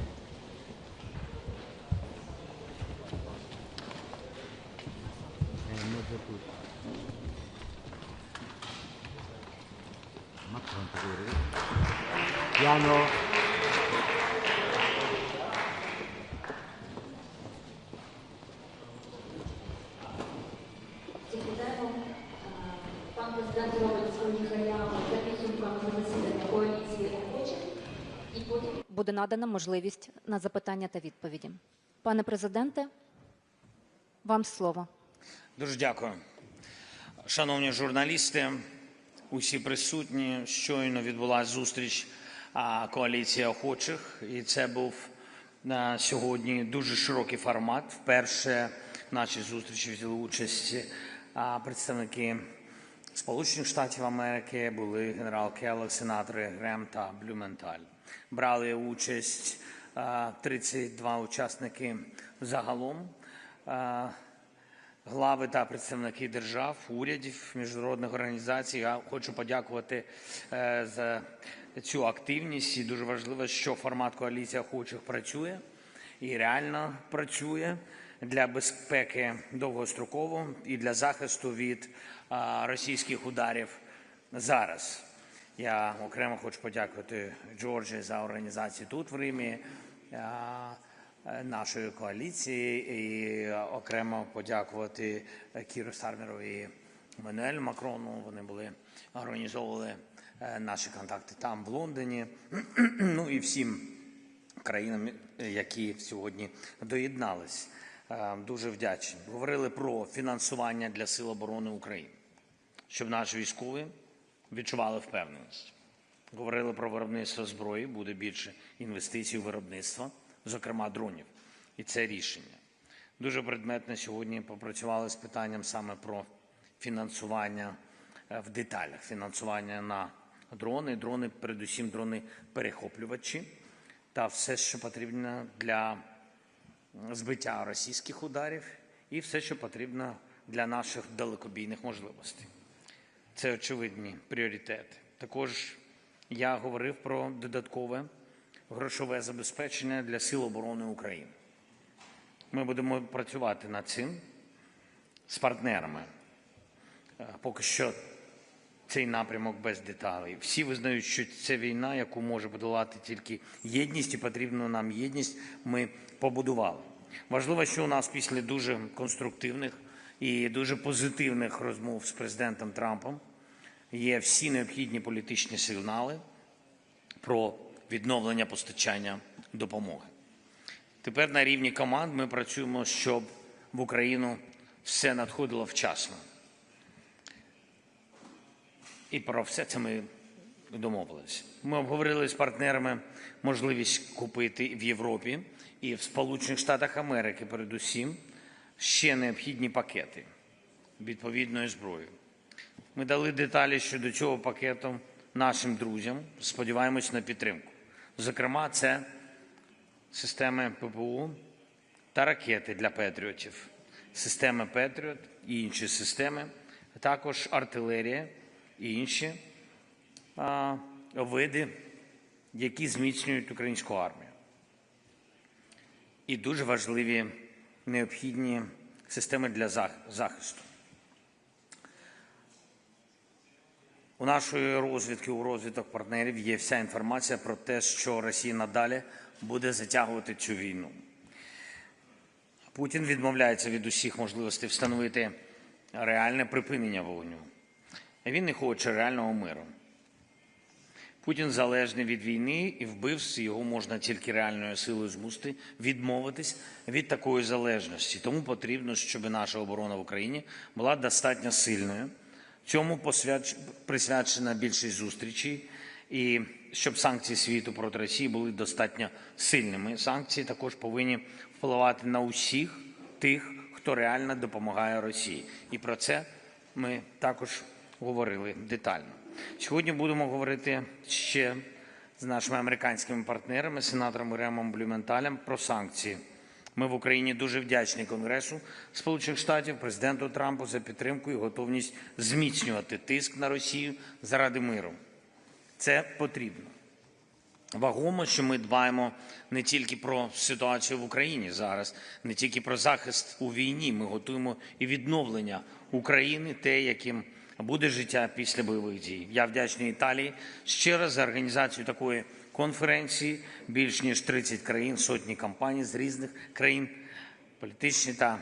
In mezzo a tutto. Ma quanto vero? Piano. Секретарем пан президент робить свою заяву за підсумками засідання коаліції робочих і потім буде надана можливість на запитання та відповіді. Пане президенте, вам слово. Дуже дякую. Шановні журналісти, усі присутні, щойно відбулася зустріч коаліції охочих, і це був на сьогодні дуже широкий формат. Вперше в нашій зустрічі взяли участь представники Сполучених Штатів Америки, були генерал Келлог, сенатори Грем та Блюменталь. Брали участь 32 учасники загалом, глави та представники держав, урядів, міжнародних організацій. Я хочу подякувати за цю активність. І дуже важливо, що формат коаліції охочих працює і реально працює для безпеки довгостроково і для захисту від російських ударів зараз. Я окремо хочу подякувати Джорджі за організацію тут в Римі, нашої коаліції, і окремо подякувати Кіру Стармеру і Еммануелю Макрону. Вони організовували наші контакти там, в Лондоні. Ну і всім країнам, які сьогодні доєднались. Дуже вдячні. Говорили про фінансування для Сил оборони України, щоб наші військові відчували впевненість. Говорили про виробництво зброї, буде більше інвестицій у виробництво, зокрема дронів. І це рішення. Дуже предметно сьогодні попрацювали з питанням саме про фінансування в деталях. Фінансування на дрони, передусім дрони-перехоплювачі та все, що потрібно для збиття російських ударів і все, що потрібно для наших далекобійних можливостей. Це очевидні пріоритети. Також я говорив про додаткове грошове забезпечення для Сил оборони України. Ми будемо працювати над цим з партнерами. Поки що цей напрямок без деталей. Всі визнають, що це війна, яку може подолати тільки єдність, і потрібну нам єдність ми побудували. Важливо, що у нас після дуже конструктивних і дуже позитивних розмов з президентом Трампом є всі необхідні політичні сигнали про відновлення постачання допомоги. Тепер на рівні команд ми працюємо, щоб в Україну все надходило вчасно. І про все це ми домовилися. Ми обговорили з партнерами можливість купити в Європі і в Сполучених Штатах Америки, передусім, ще необхідні пакети відповідної зброї. Ми дали деталі щодо цього пакету нашим друзям, сподіваємось на підтримку. Зокрема, це системи ППО та ракети для Петріотів, системи Петріот і інші системи, а також артилерія і інші види, які зміцнюють українську армію. І дуже важливі необхідні системи для захисту. У нашої розвідки, у розвідок партнерів є вся інформація про те, що Росія надалі буде затягувати цю війну. Путін відмовляється від усіх можливостей встановити реальне припинення вогню. Він не хоче реального миру. Путін залежний від війни і вбивств, його можна тільки реальною силою змусити відмовитись від такої залежності. Тому потрібно, щоб наша оборона в Україні була достатньо сильною. Цьому присвячена більшість зустрічей, і щоб санкції світу проти Росії були достатньо сильними. Санкції також повинні впливати на усіх тих, хто реально допомагає Росії. І про це ми також говорили детально. Сьогодні будемо говорити ще з нашими американськими партнерами, сенатором Ремом Блюменталем, про санкції. Ми в Україні дуже вдячні Конгресу Сполучених Штатів, президенту Трампу за підтримку і готовність зміцнювати тиск на Росію заради миру. Це потрібно. Вагомо, що ми дбаємо не тільки про ситуацію в Україні зараз, не тільки про захист у війні, ми готуємо і відновлення України, те, яким буде життя після бойових дій. Я вдячний Італії ще раз за організацію такої конференції. Більш ніж 30 країн, сотні компаній з різних країн, політичні та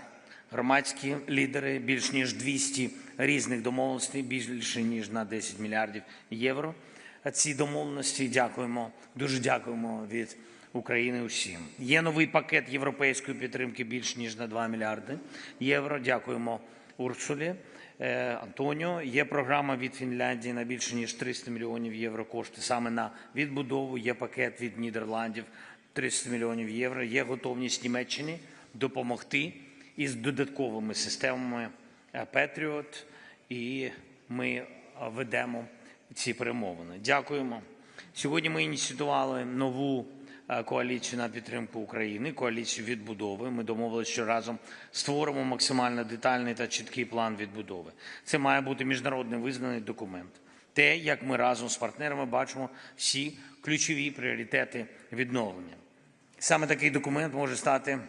громадські лідери, більш ніж 200 різних домовленостей, більше ніж на 10 мільярдів євро. Ці домовленості дякуємо, дуже дякуємо від України усім. Є новий пакет європейської підтримки більш ніж на 2 мільярди євро. Дякуємо Урсулі, Антоніо. Є програма від Фінляндії на більше ніж 300 мільйонів євро кошти саме на відбудову. Є пакет від Нідерландів 300 мільйонів євро. Є готовність Німеччини допомогти із додатковими системами Patriot, і ми ведемо ці перемовини. Дякуємо. Сьогодні ми ініціювали нову коаліцію на підтримку України, коаліцію відбудови. Ми домовилися, що разом створимо максимально детальний та чіткий план відбудови. Це має бути міжнародно визнаний документ. Те, як ми разом з партнерами бачимо всі ключові пріоритети відновлення. Саме такий документ може стати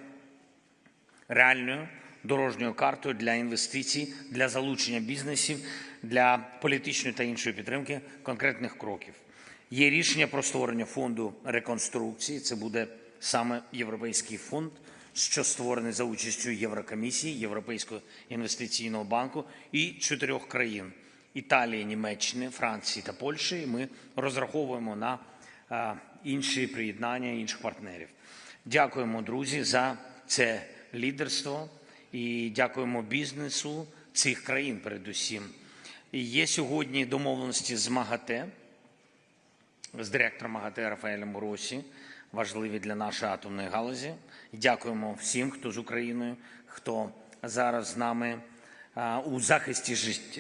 реальною дорожньою картою для інвестицій, для залучення бізнесів, для політичної та іншої підтримки конкретних кроків. Є рішення про створення фонду реконструкції. Це буде саме Європейський фонд, що створений за участю Єврокомісії, Європейського інвестиційного банку і 4 країн – Італії, Німеччини, Франції та Польщі. І ми розраховуємо на інші приєднання інших партнерів. Дякуємо, друзі, за це лідерство і дякуємо бізнесу цих країн передусім. І є сьогодні домовленості з МАГАТЕ, з директором МАГАТЕ Рафаелем Гросі, важливі для нашої атомної галузі. Дякуємо всім, хто з Україною, хто зараз з нами у захисті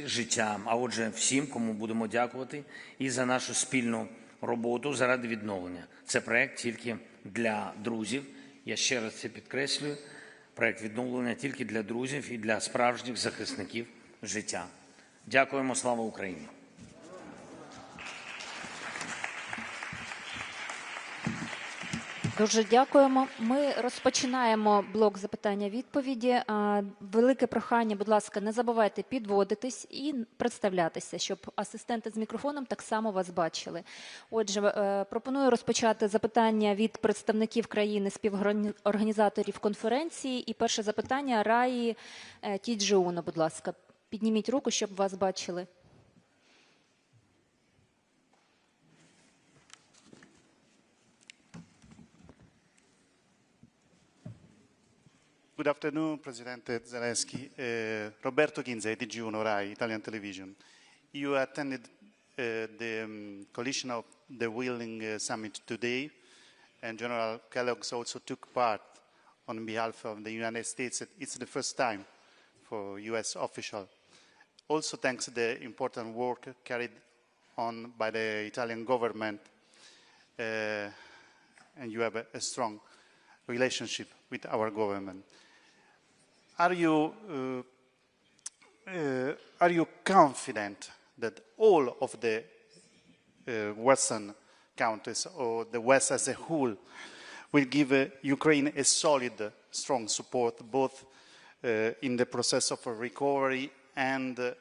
життя, а отже всім, кому будемо дякувати і за нашу спільну роботу заради відновлення. Це проект тільки для друзів. Я ще раз це підкреслюю. Проект відновлення тільки для друзів і для справжніх захисників життя. Дякуємо, слава Україні! Дуже дякуємо. Ми розпочинаємо блок запитання-відповіді. Велике прохання, будь ласка, не забувайте підводитись і представлятися, щоб асистенти з мікрофоном так само вас бачили. Отже, пропоную розпочати запитання від представників країни співорганізаторів конференції. І перше запитання Раї Тіджіуно, будь ласка. Підніміть руку, щоб вас бачили. Good afternoon, President Zelensky. Roberto Ginzai, TG1 Rai, Italian Television. You attended the coalition of the Willing Summit today, and General Kellogg's also took part on behalf of the United States. It's the first time for U.S. official. Also thanks to the important work carried on by the Italian government, and you have a strong relationship with our government. Are you confident that all of the Western countries or the West as a whole will give Ukraine a solid, strong support both in the process of recovery and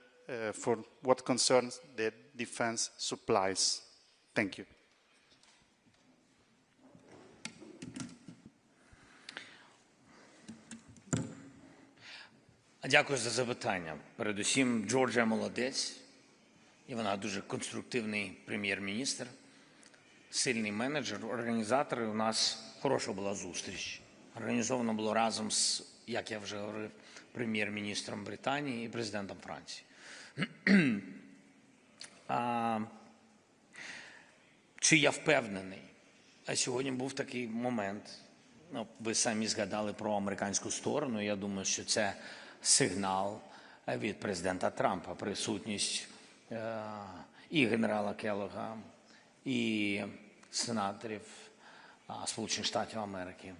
for what concerns the defense supplies? Thank you. Дякую за запитання. Передусім, Джорджія молодець, і вона дуже конструктивний прем'єр-міністр. сильний менеджер, організатори. У нас хороша була зустріч. Організовано було разом з, як я вже говорив, прем'єр-міністром Британії і президентом Франції. Чи я впевнений? А сьогодні був такий момент, ви самі згадали про американську сторону, я думаю, що це сигнал від президента Трампа, присутність і генерала Келлога, і сенаторів Сполучених Штатів Америки.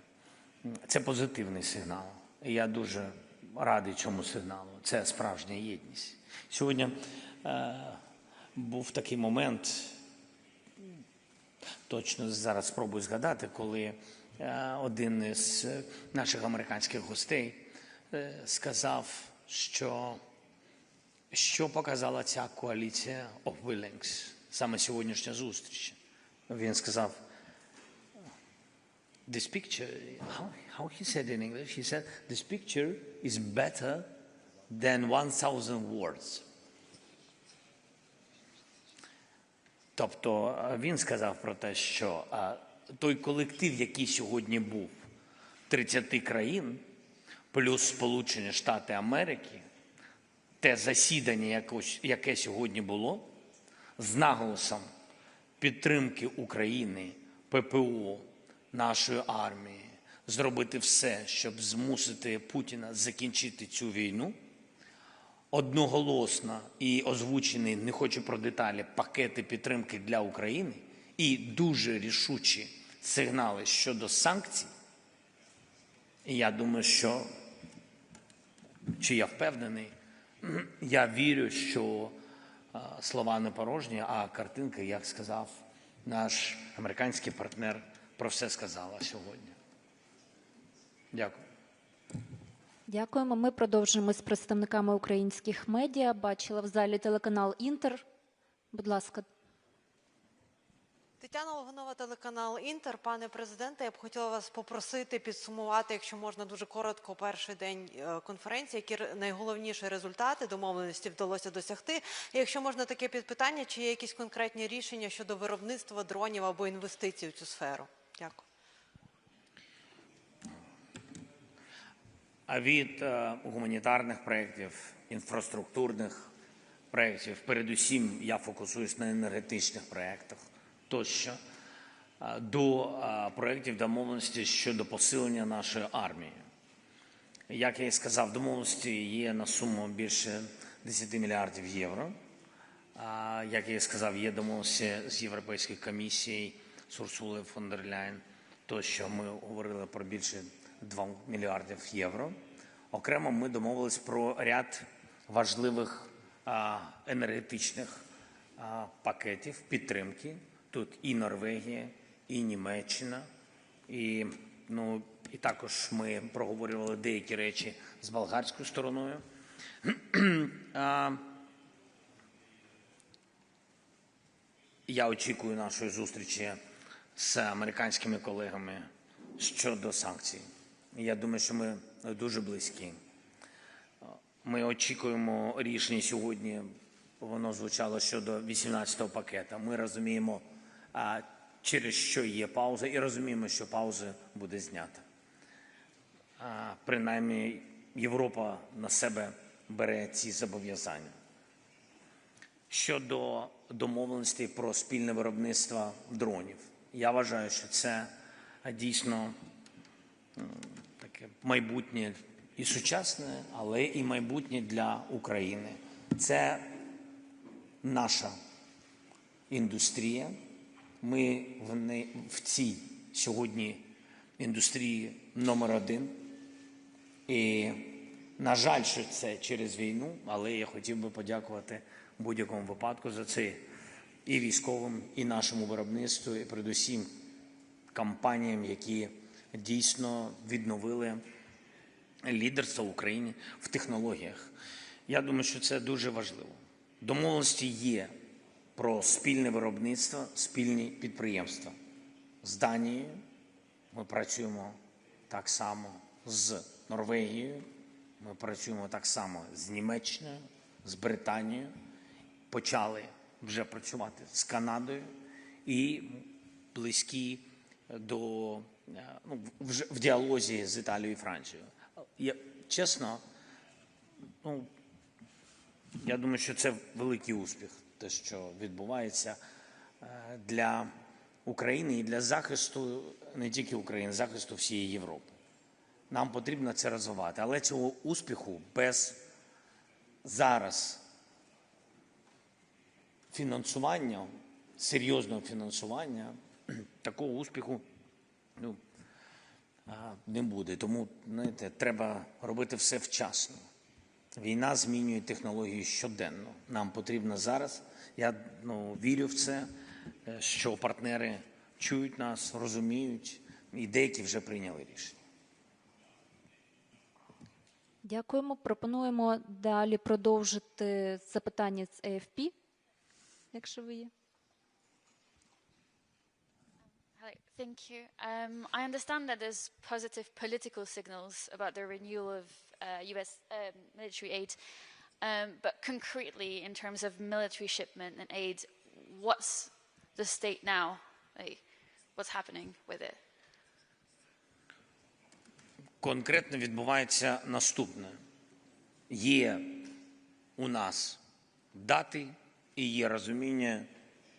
Це позитивний сигнал. І я дуже радий цьому сигналу. Це справжня єдність. Сьогодні був такий момент, точно зараз спробую згадати, коли один із наших американських гостей сказав, що показала ця коаліція of Willings, саме сьогоднішня зустріч. Він сказав, this picture, how he said in English, he said, this picture is better than 1,000 words. Тобто він сказав про те, що той колектив, який сьогодні був, 30 країн, плюс Сполучені Штати Америки, те засідання, яке сьогодні було, з наголосом підтримки України, ППО, нашої армії, зробити все, щоб змусити Путіна закінчити цю війну, одноголосно і озвучений, не хочу про деталі, пакети підтримки для України і дуже рішучі сигнали щодо санкцій. І я думаю, що, чи я впевнений, я вірю, що слова не порожні, а картинка, як сказав наш американський партнер, про все сказала сьогодні. Дякую. Дякуємо. Ми продовжуємо з представниками українських медіа. Бачила в залі телеканал «Інтер». Будь ласка. Тетяна Логунова, телеканал «Інтер». Пане президенте, я б хотіла вас попросити підсумувати, якщо можна дуже коротко, перший день конференції, які найголовніші результати, домовленості вдалося досягти. І якщо можна таке підпитання, чи є якісь конкретні рішення щодо виробництва дронів або інвестицій в цю сферу? Дякую. А від гуманітарних проєктів, інфраструктурних проєктів, передусім я фокусуюсь на енергетичних проєктах, тощо, до проєктів домовленості щодо посилення нашої армії. Як я і сказав, домовленості є на суму більше 10 мільярдів євро. Як я і сказав, є домовленості з Європейською комісією, з Урсулою фон дер Ляєн, тощо ми говорили про більше 2 мільярдів євро. Окремо ми домовились про ряд важливих енергетичних пакетів підтримки. Тут і Норвегія, і Німеччина, і також ми проговорювали деякі речі з болгарською стороною. Я очікую нашої зустрічі з американськими колегами щодо санкцій. Я думаю, що ми дуже близькі. Ми очікуємо рішення сьогодні, воно звучало щодо 18-го пакета. Ми розуміємо, через що є пауза, і розуміємо, що пауза буде знята. Принаймні, Європа на себе бере ці зобов'язання. Щодо домовленостей про спільне виробництво дронів. Я вважаю, що це дійсно таке майбутнє і сучасне, але і майбутнє для України. Це наша індустрія. Ми в цій сьогодні індустрії номер 1. І, на жаль, що це через війну, але я хотів би подякувати в будь-якому випадку за це і військовим, і нашому виробництву, і передусім компаніям, які дійсно відновили лідерство в Україні в технологіях. Я думаю, що це дуже важливо. Домовленості є про спільне виробництво, спільні підприємства. З Данією ми працюємо так само, з Норвегією, ми працюємо так само з Німеччиною, з Британією, почали вже працювати з Канадою і близькі до, в діалозі з Італією і Францією. Чесно, я думаю, що це великий успіх, те, що відбувається для України і для захисту не тільки України, захисту всієї Європи. Нам потрібно це розвивати. Але цього успіху без зараз фінансування, серйозного фінансування, такого успіху не буде. Тому, знаєте, треба робити все вчасно. Війна змінює технології щоденно. Нам потрібно зараз, я вірю в це, що партнери чують нас, розуміють, і деякі вже прийняли рішення. Дякуємо. Пропонуємо далі продовжити запитання з AFP, якщо ви є. Thank you. I understand that there's positive political signals about the renewal of U.S. Military aid, but concretely in terms of military shipment and aid, what's the state now? Like, what's happening with it? Конкретно відбувається наступне. Є у нас дати і є розуміння,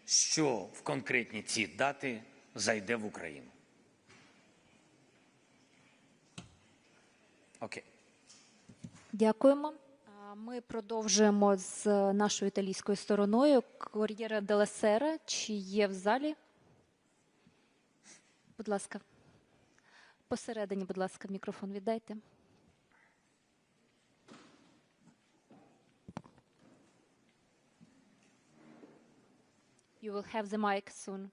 що в конкретні ці дати зайде в Україну. Окей. Дякуємо. Ми продовжуємо з нашою італійською стороною. Кор'єра делла Сера, чи є в залі? Будь ласка. Посередині, будь ласка, мікрофон віддайте. You will have the mic soon.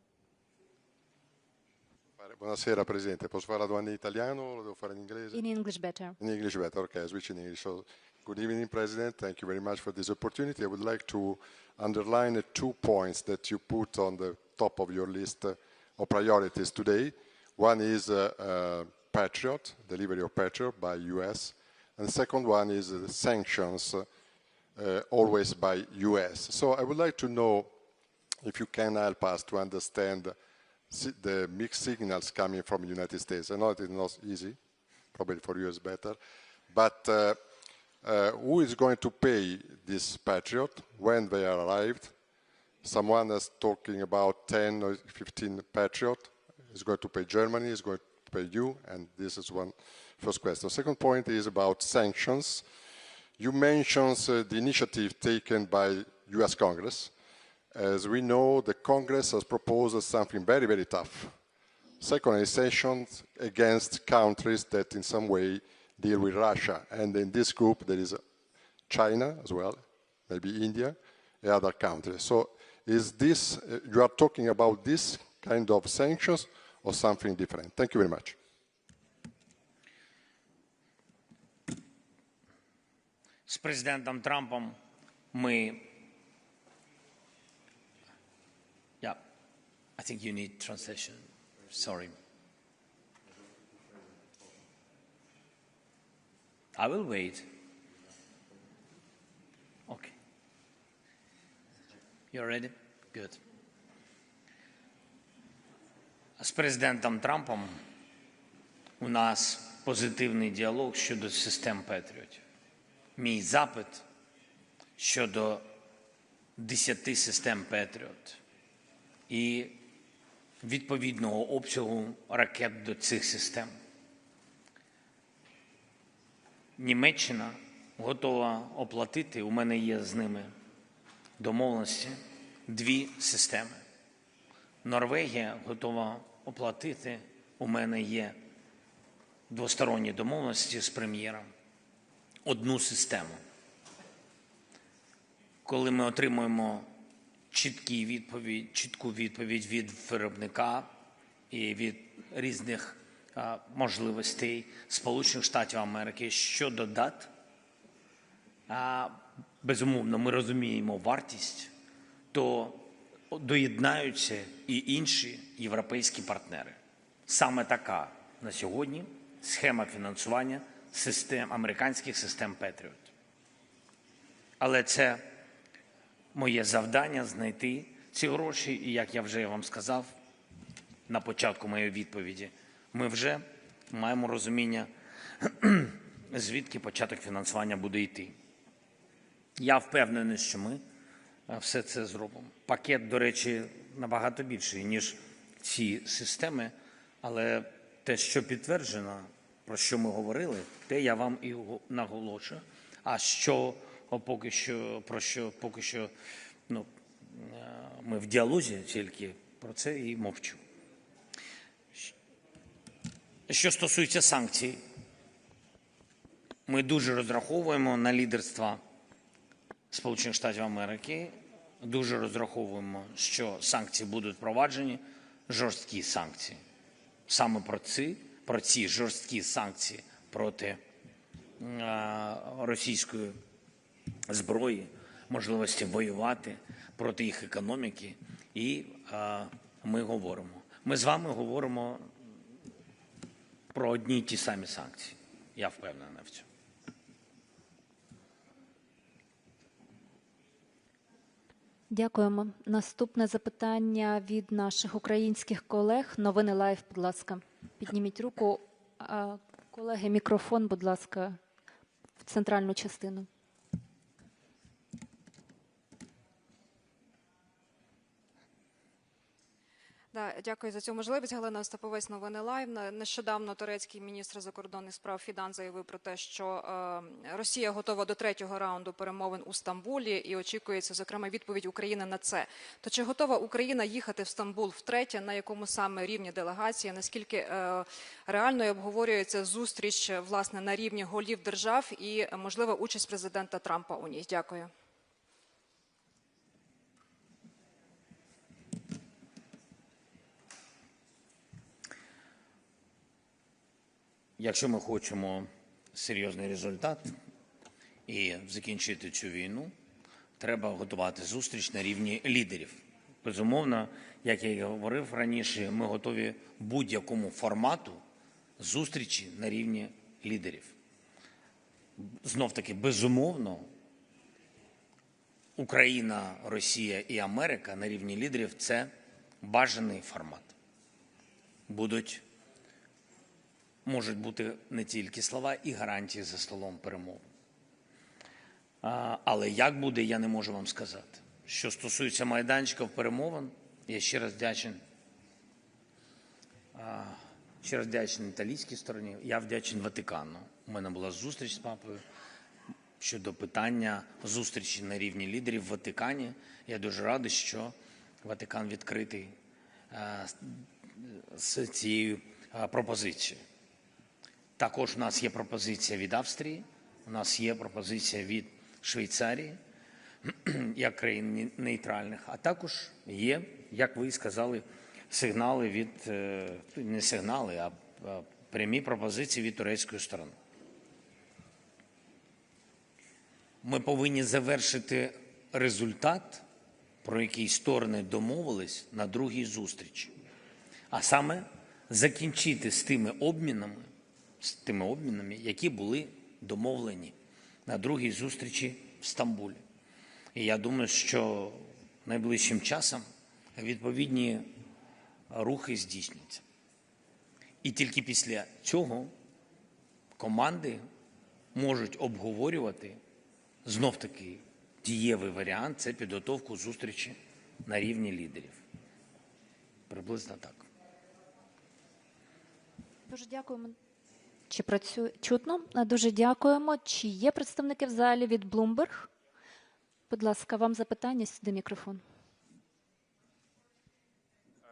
Buonasera Presidente, posso fare la domanda in italiano o lo devo fare in inglese? In English better. In English better, okay, I switch in English. So, good evening President, thank you very much for this opportunity. I would like to underline 2 points that you put on the top of your list of priorities today. One is Patriot, delivery of Patriot by US, and the second one is sanctions, always by US. So I would like to know if you can help us to understand the mixed signals coming from the United States. I know it is not easy, probably for you it's better, but who is going to pay this Patriot when they are arrived? Someone is talking about 10 or 15 Patriot. Is going to pay Germany, is going to pay you, and this is one first question. Second point is about sanctions. You mentioned the initiative taken by US Congress. As we know, the Congress has proposed something very, very tough. Second is sanctions against countries that in some way deal with Russia. And in this group there is China as well, maybe India, and other countries. So is this, you are talking about this kind of sanctions or something different? Thank you very much. З президентом Трампом ми... Yeah, I think you need translation. Sorry. I will wait. Okay. You're ready? Good. З президентом Трампом у нас позитивний діалог щодо систем Петріотів. Мій запит щодо 10 систем Петріот і відповідного обсягу ракет до цих систем. Німеччина готова оплатити, у мене є з ними домовленості, 2 системи. Норвегія готова оплатити, у мене є двосторонні домовленості з прем'єром, 1 систему. Коли ми отримуємо чітку відповідь від виробника і від різних можливостей Сполучених Штатів Америки щодо дат, безумовно, ми розуміємо вартість, то доєднаються і інші європейські партнери. Саме така на сьогодні схема фінансування систем, американських систем Петріот. Але це моє завдання знайти ці гроші, і, як я вже вам сказав, на початку моєї відповіді, ми вже маємо розуміння, звідки початок фінансування буде йти. Я впевнений, що ми все це зробимо. Пакет, до речі, набагато більший, ніж ці системи, але те, що підтверджено, про що ми говорили, те я вам і наголошую. А що поки що ми в діалозі, тільки про це і мовчу. Що стосується санкцій, ми дуже розраховуємо на лідерство Сполучених Штатів Америки, дуже розраховуємо, що санкції будуть впроваджені, жорсткі санкції. Саме про ці жорсткі санкції проти російської зброї, можливості воювати, проти їх економіки, і ми говоримо. Ми з вами говоримо про одні й ті самі санкції. Я впевнений в цьому. Дякуємо. Наступне запитання від наших українських колег. Новини Лайв, будь ласка. Підніміть руку. Колеги, мікрофон, будь ласка, в центральну частину. Дякую за цю можливість. Галина Остаповець, Новини Лайв. Нещодавно турецький міністр закордонних справ Фідан заявив про те, що Росія готова до третього раунду перемовин у Стамбулі і очікується, зокрема, відповідь України на це. То чи готова Україна їхати в Стамбул втретє, на якому саме рівні делегації, наскільки реальною обговорюється зустріч, власне, на рівні голів держав і, можливо, участь президента Трампа у ній? Дякую. Якщо ми хочемо серйозний результат і закінчити цю війну, треба готувати зустріч на рівні лідерів. Безумовно, як я і говорив раніше, ми готові будь-якому формату зустрічі на рівні лідерів. Знов-таки, безумовно, Україна, Росія і Америка на рівні лідерів – це бажаний формат. Можуть бути не тільки слова і гарантії за столом перемовин. Але як буде, я не можу вам сказати. Що стосується майданчиків перемовин, я ще раз вдячний італійській стороні, я вдячний Ватикану. У мене була зустріч з папою щодо питання зустрічі на рівні лідерів в Ватикані. Я дуже радий, що Ватикан відкритий з цією пропозицією. Також у нас є пропозиція від Австрії, у нас є пропозиція від Швейцарії, як країн нейтральних, а також є, як ви сказали, сигнали не сигнали, а прямі пропозиції від турецької сторони. Ми повинні завершити результат, про який сторони домовились на другій зустрічі, а саме закінчити з тими обмінами, які були домовлені на другій зустрічі в Стамбулі. І я думаю, що найближчим часом відповідні рухи здійсняться. І тільки після цього команди можуть обговорювати знов-таки дієвий варіант – це підготовку зустрічі на рівні лідерів. Приблизно так. Дуже дякуємо. Чи працює чутно? Дуже дякуємо. Чи є представники в залі від Bloomberg? Будь ласка, вам запитання, сюди мікрофон.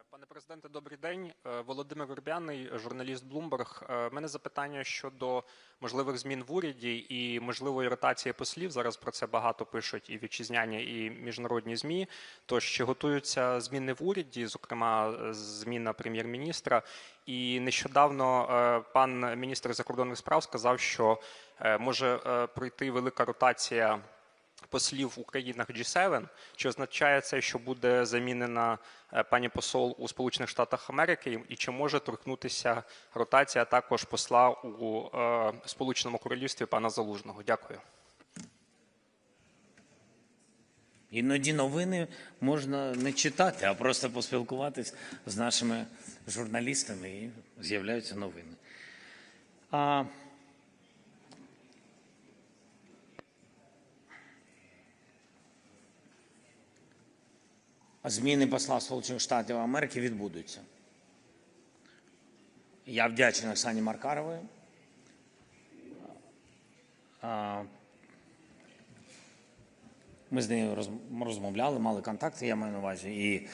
Пане президенте, добрий день. Володимир Урбяний, журналіст Bloomberg. У мене запитання щодо можливих змін в уряді і можливої ротації послів. Зараз про це багато пишуть і вітчизняні, і міжнародні ЗМІ. Тож, чи готуються зміни в уряді, зокрема зміна прем'єр-міністра? І нещодавно пан міністр закордонних справ сказав, що може пройти велика ротація послів у країнах G7, чи означає це, що буде замінена пані посол у Сполучених Штатах Америки, і чи може торкнутися ротація також посла у Сполученому Королівстві пана Залужного? Дякую. Іноді новини можна не читати, а просто поспілкуватись з нашими журналістами і з'являються новини. Зміни посла Сполучених Штатів Америки відбудуться. Я вдячний Оксані Маркаровій. Ми з нею розмовляли, мали контакти, я маю на увазі, і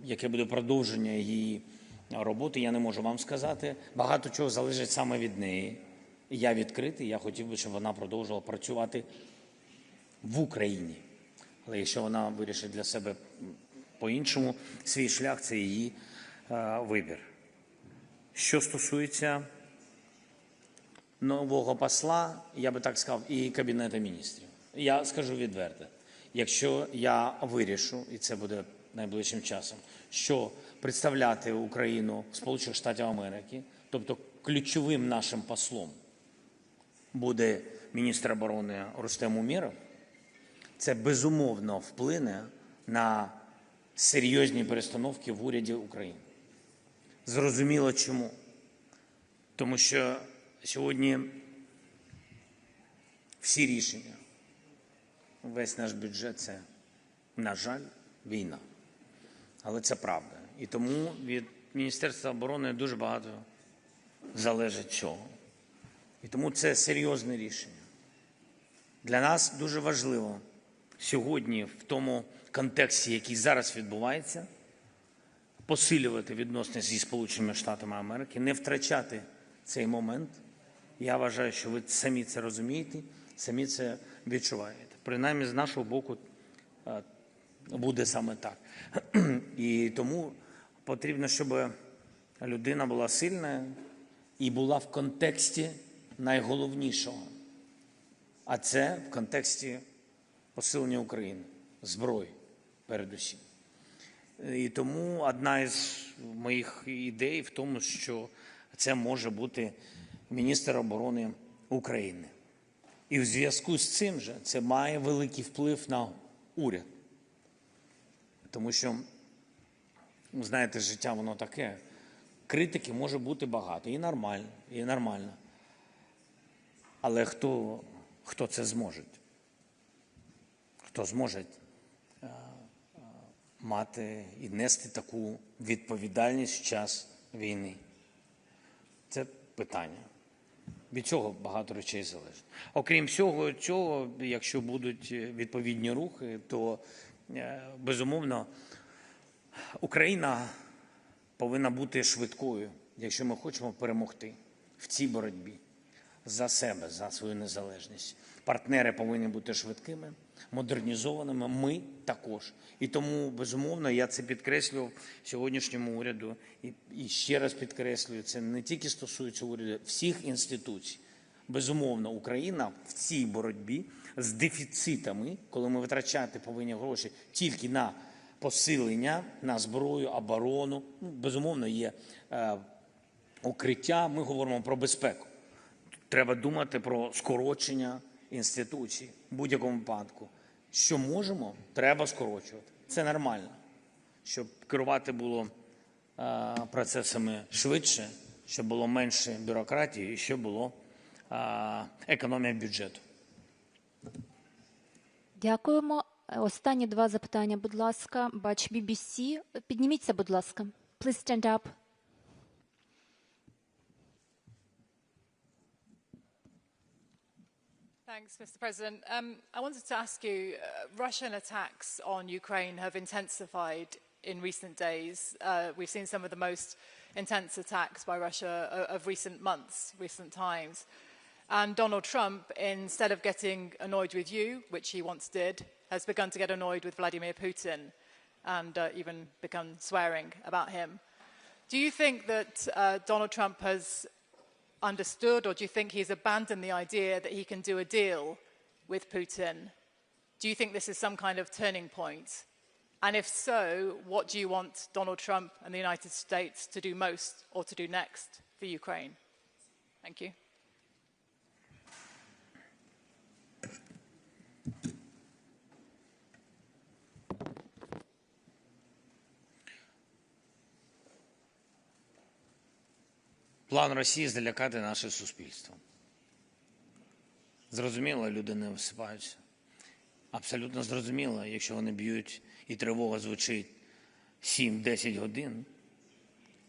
яке буде продовження її роботи, я не можу вам сказати. Багато чого залежить саме від неї. Я відкритий, я хотів би, щоб вона продовжувала працювати в Україні. Але якщо вона вирішить для себе по-іншому свій шлях, це її вибір. Що стосується нового посла, я би так сказав, і Кабінету міністрів. Я скажу відверто, якщо я вирішу, і це буде найближчим часом, що представляти Україну в Сполучених Штатів Америки, тобто ключовим нашим послом буде міністр оборони Рустем Умєров, це безумовно вплине на серйозні перестановки в уряді України. Зрозуміло чому. Тому що сьогодні всі рішення, весь наш бюджет – це, на жаль, війна. Але це правда. І тому від Міністерства оборони дуже багато залежить цього. І тому це серйозне рішення. Для нас дуже важливо сьогодні в тому контексті, який зараз відбувається, посилювати відносини зі Сполученими Штатами Америки, не втрачати цей момент. Я вважаю, що ви самі це розумієте, самі це відчуваєте. Принаймні, з нашого боку буде саме так. І тому потрібно, щоб людина була сильна і була в контексті найголовнішого. А це в контексті посилення України, зброї передусім. І тому одна із моїх ідей в тому, що це може бути міністр оборони України. І в зв'язку з цим же це має великий вплив на уряд. Тому що, знаєте, життя воно таке. Критики може бути багато. І нормально. Але хто це зможе? Хто зможе мати і нести таку відповідальність в час війни? Це питання. Від цього багато речей залежить. Окрім всього цього, якщо будуть відповідні рухи, то, безумовно, Україна повинна бути швидкою, якщо ми хочемо перемогти в цій боротьбі за себе, за свою незалежність. Партнери повинні бути швидкими, модернізованими, ми також. І тому, безумовно, я це підкреслював сьогоднішньому уряду і ще раз підкреслюю, це не тільки стосується уряду, всіх інституцій. Безумовно, Україна в цій боротьбі з дефіцитами, коли ми витрачати повинні гроші тільки на посилення, на зброю, оборону, безумовно, є укриття, ми говоримо про безпеку. Треба думати про скорочення інституцій в будь-якому випадку. Що можемо, треба скорочувати. Це нормально, щоб керувати було процесами швидше, щоб було менше бюрократії і щоб було економія бюджету. Дякуємо. Останні два запитання, будь ласка. Бач BBC. Підніміться, будь ласка. Please stand up. Thanks, Mr. President. I wanted to ask you, Russian attacks on Ukraine have intensified in recent days. We've seen some of the most intense attacks by Russia of recent months, recent times. And Donald Trump, instead of getting annoyed with you, which he once did, has begun to get annoyed with Vladimir Putin and even begun swearing about him. Do you think that Donald Trump has understood, or do you think he's abandoned the idea that he can do a deal with Putin? Do you think this is some kind of turning point? And if so, what do you want Donald Trump and the United States to do most or to do next for Ukraine? Thank you. План Росії – залякати наше суспільство. Зрозуміло, люди не висипаються. Абсолютно зрозуміло, якщо вони б'ють і тривога звучить 7-10 годин,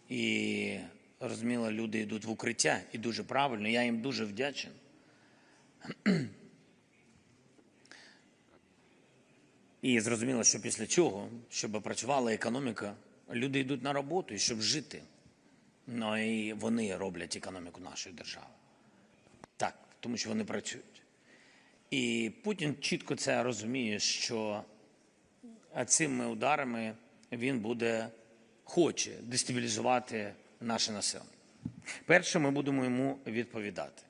і розуміло, люди йдуть в укриття, і дуже правильно, я їм дуже вдячен. І зрозуміло, що після цього, щоб працювала економіка, люди йдуть на роботу, і щоб жити. Ну і вони роблять економіку нашої держави. Так, тому що вони працюють. І Путін чітко це розуміє, що цими ударами він хоче дестабілізувати наше населення. Перше, ми будемо йому відповідати.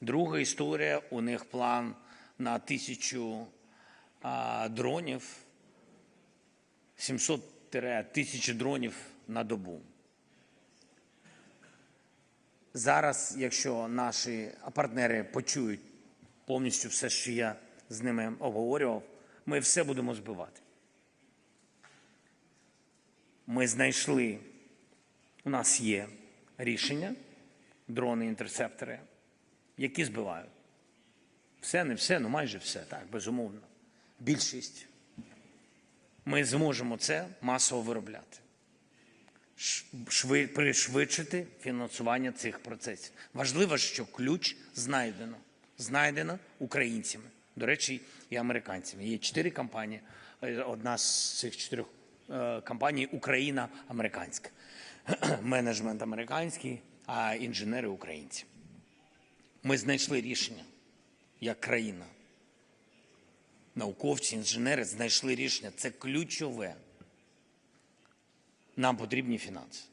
Друга історія, у них план на 1000 дронів, 700-1000 дронів на добу. Зараз, якщо наші партнери почують повністю все, що я з ними обговорював, ми все будемо збивати. Ми знайшли, у нас є рішення, дрони-інтерцептори, які збивають. Все, не все, ну майже все, так, безумовно. Більшість. Ми зможемо це масово виробляти. Пришвидшити фінансування цих процесів. Важливо, що ключ знайдено. Знайдено українцями. До речі, і американцями. Є 4 компанії. Одна з цих 4 компаній – Україна-американська. Менеджмент американський, а інженери – українці. Ми знайшли рішення, як країна. Науковці, інженери знайшли рішення. Це ключове. Нам потрібні фінанси.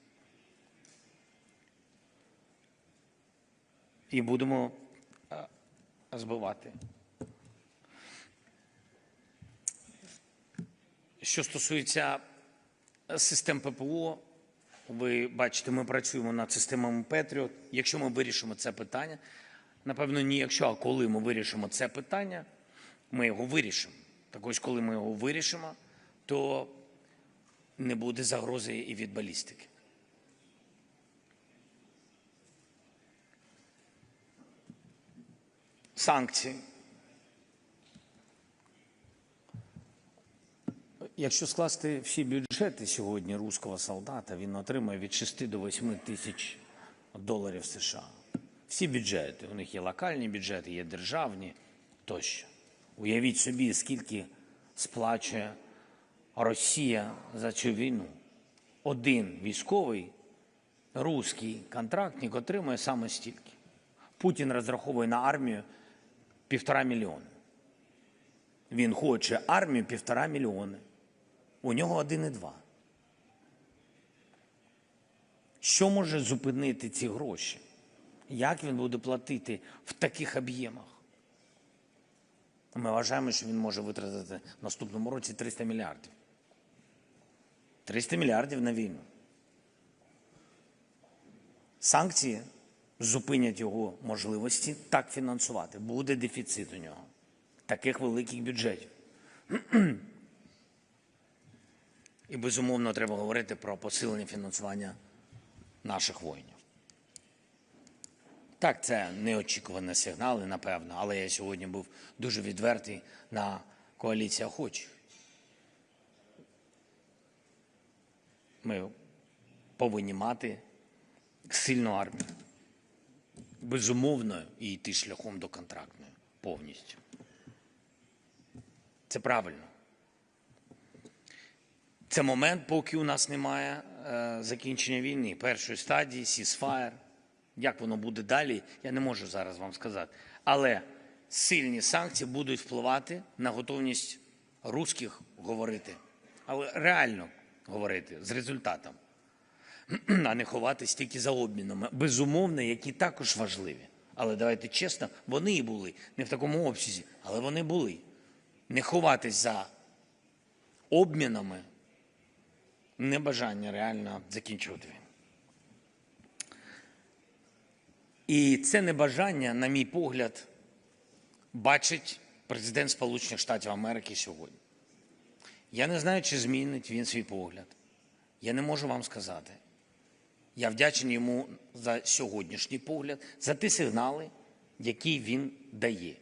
І будемо збивати. Що стосується систем ППО, ви бачите, ми працюємо над системами Patriot. Якщо ми вирішимо це питання, напевно, не якщо, а коли ми вирішимо це питання, ми його вирішимо. Так ось, коли ми його вирішимо, то не буде загрози і від балістики. Санкції. Якщо скласти всі бюджети сьогодні руського солдата, він отримує від 6 до 8 тисяч доларів США. Всі бюджети. У них є локальні бюджети, є державні тощо. Уявіть собі, скільки сплачує Росія за цю війну. Один військовий руський контрактник отримує саме стільки. Путін розраховує на армію 1,5 мільйона. Він хоче армію 1,5 мільйона. У нього 1,2. Що може зупинити ці гроші? Як він буде платити в таких об'ємах? Ми вважаємо, що він може витратити в наступному році 300 мільярдів. 300 мільярдів на війну. Санкції зупинять його можливості так фінансувати. Буде дефіцит у нього. Таких великих бюджетів. І, безумовно, треба говорити про посилення фінансування наших воїнів. Так, це неочікувані сигнали, напевно, але я сьогодні був дуже відвертий на коаліції охочих. Ми повинні мати сильну армію. Безумовно, і йти шляхом до контрактної повністю. Це правильно. Це момент, поки у нас немає закінчення війни, першої стадії, ceasefire. Як воно буде далі, я не можу зараз вам сказати. Але сильні санкції будуть впливати на готовність русських говорити. Але реально говорити, з результатом. А не ховатись тільки за обмінами. Безумовно, які також важливі. Але давайте чесно, вони і були. Не в такому обсязі, але вони були. Не ховатись за обмінами, небажання реально закінчувати війну. І це небажання, на мій погляд, бачить президент Сполучених Штатів Америки сьогодні. Я не знаю, чи змінить він свій погляд. Я не можу вам сказати. Я вдячний йому за сьогоднішній погляд, за ті сигнали, які він дає.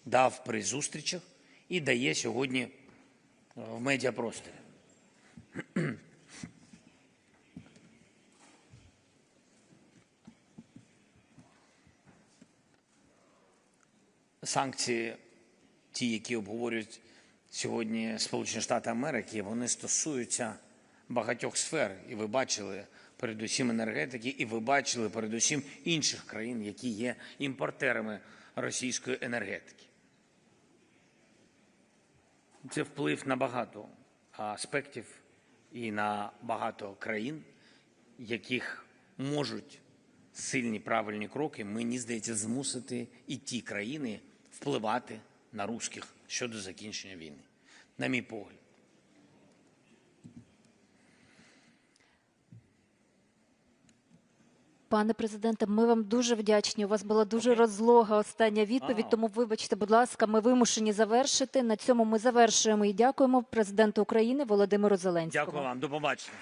Дав при зустрічах і дає сьогодні в медіапросторі. Санкції, ті, які обговорюють сьогодні Сполучені Штати Америки, вони стосуються багатьох сфер. І ви бачили передусім енергетики, і ви бачили передусім інших країн, які є імпортерами російської енергетики. Це вплив на багато аспектів і на багато країн, яких можуть сильні правильні кроки, мені здається, змусити і ті країни впливати на русських щодо закінчення війни, на мій погляд. Пане президенте, ми вам дуже вдячні. У вас була дуже розлога остання відповідь, тому вибачте, будь ласка, ми вимушені завершити. На цьому ми завершуємо і дякуємо президенту України Володимиру Зеленському. Дякую вам, до побачення.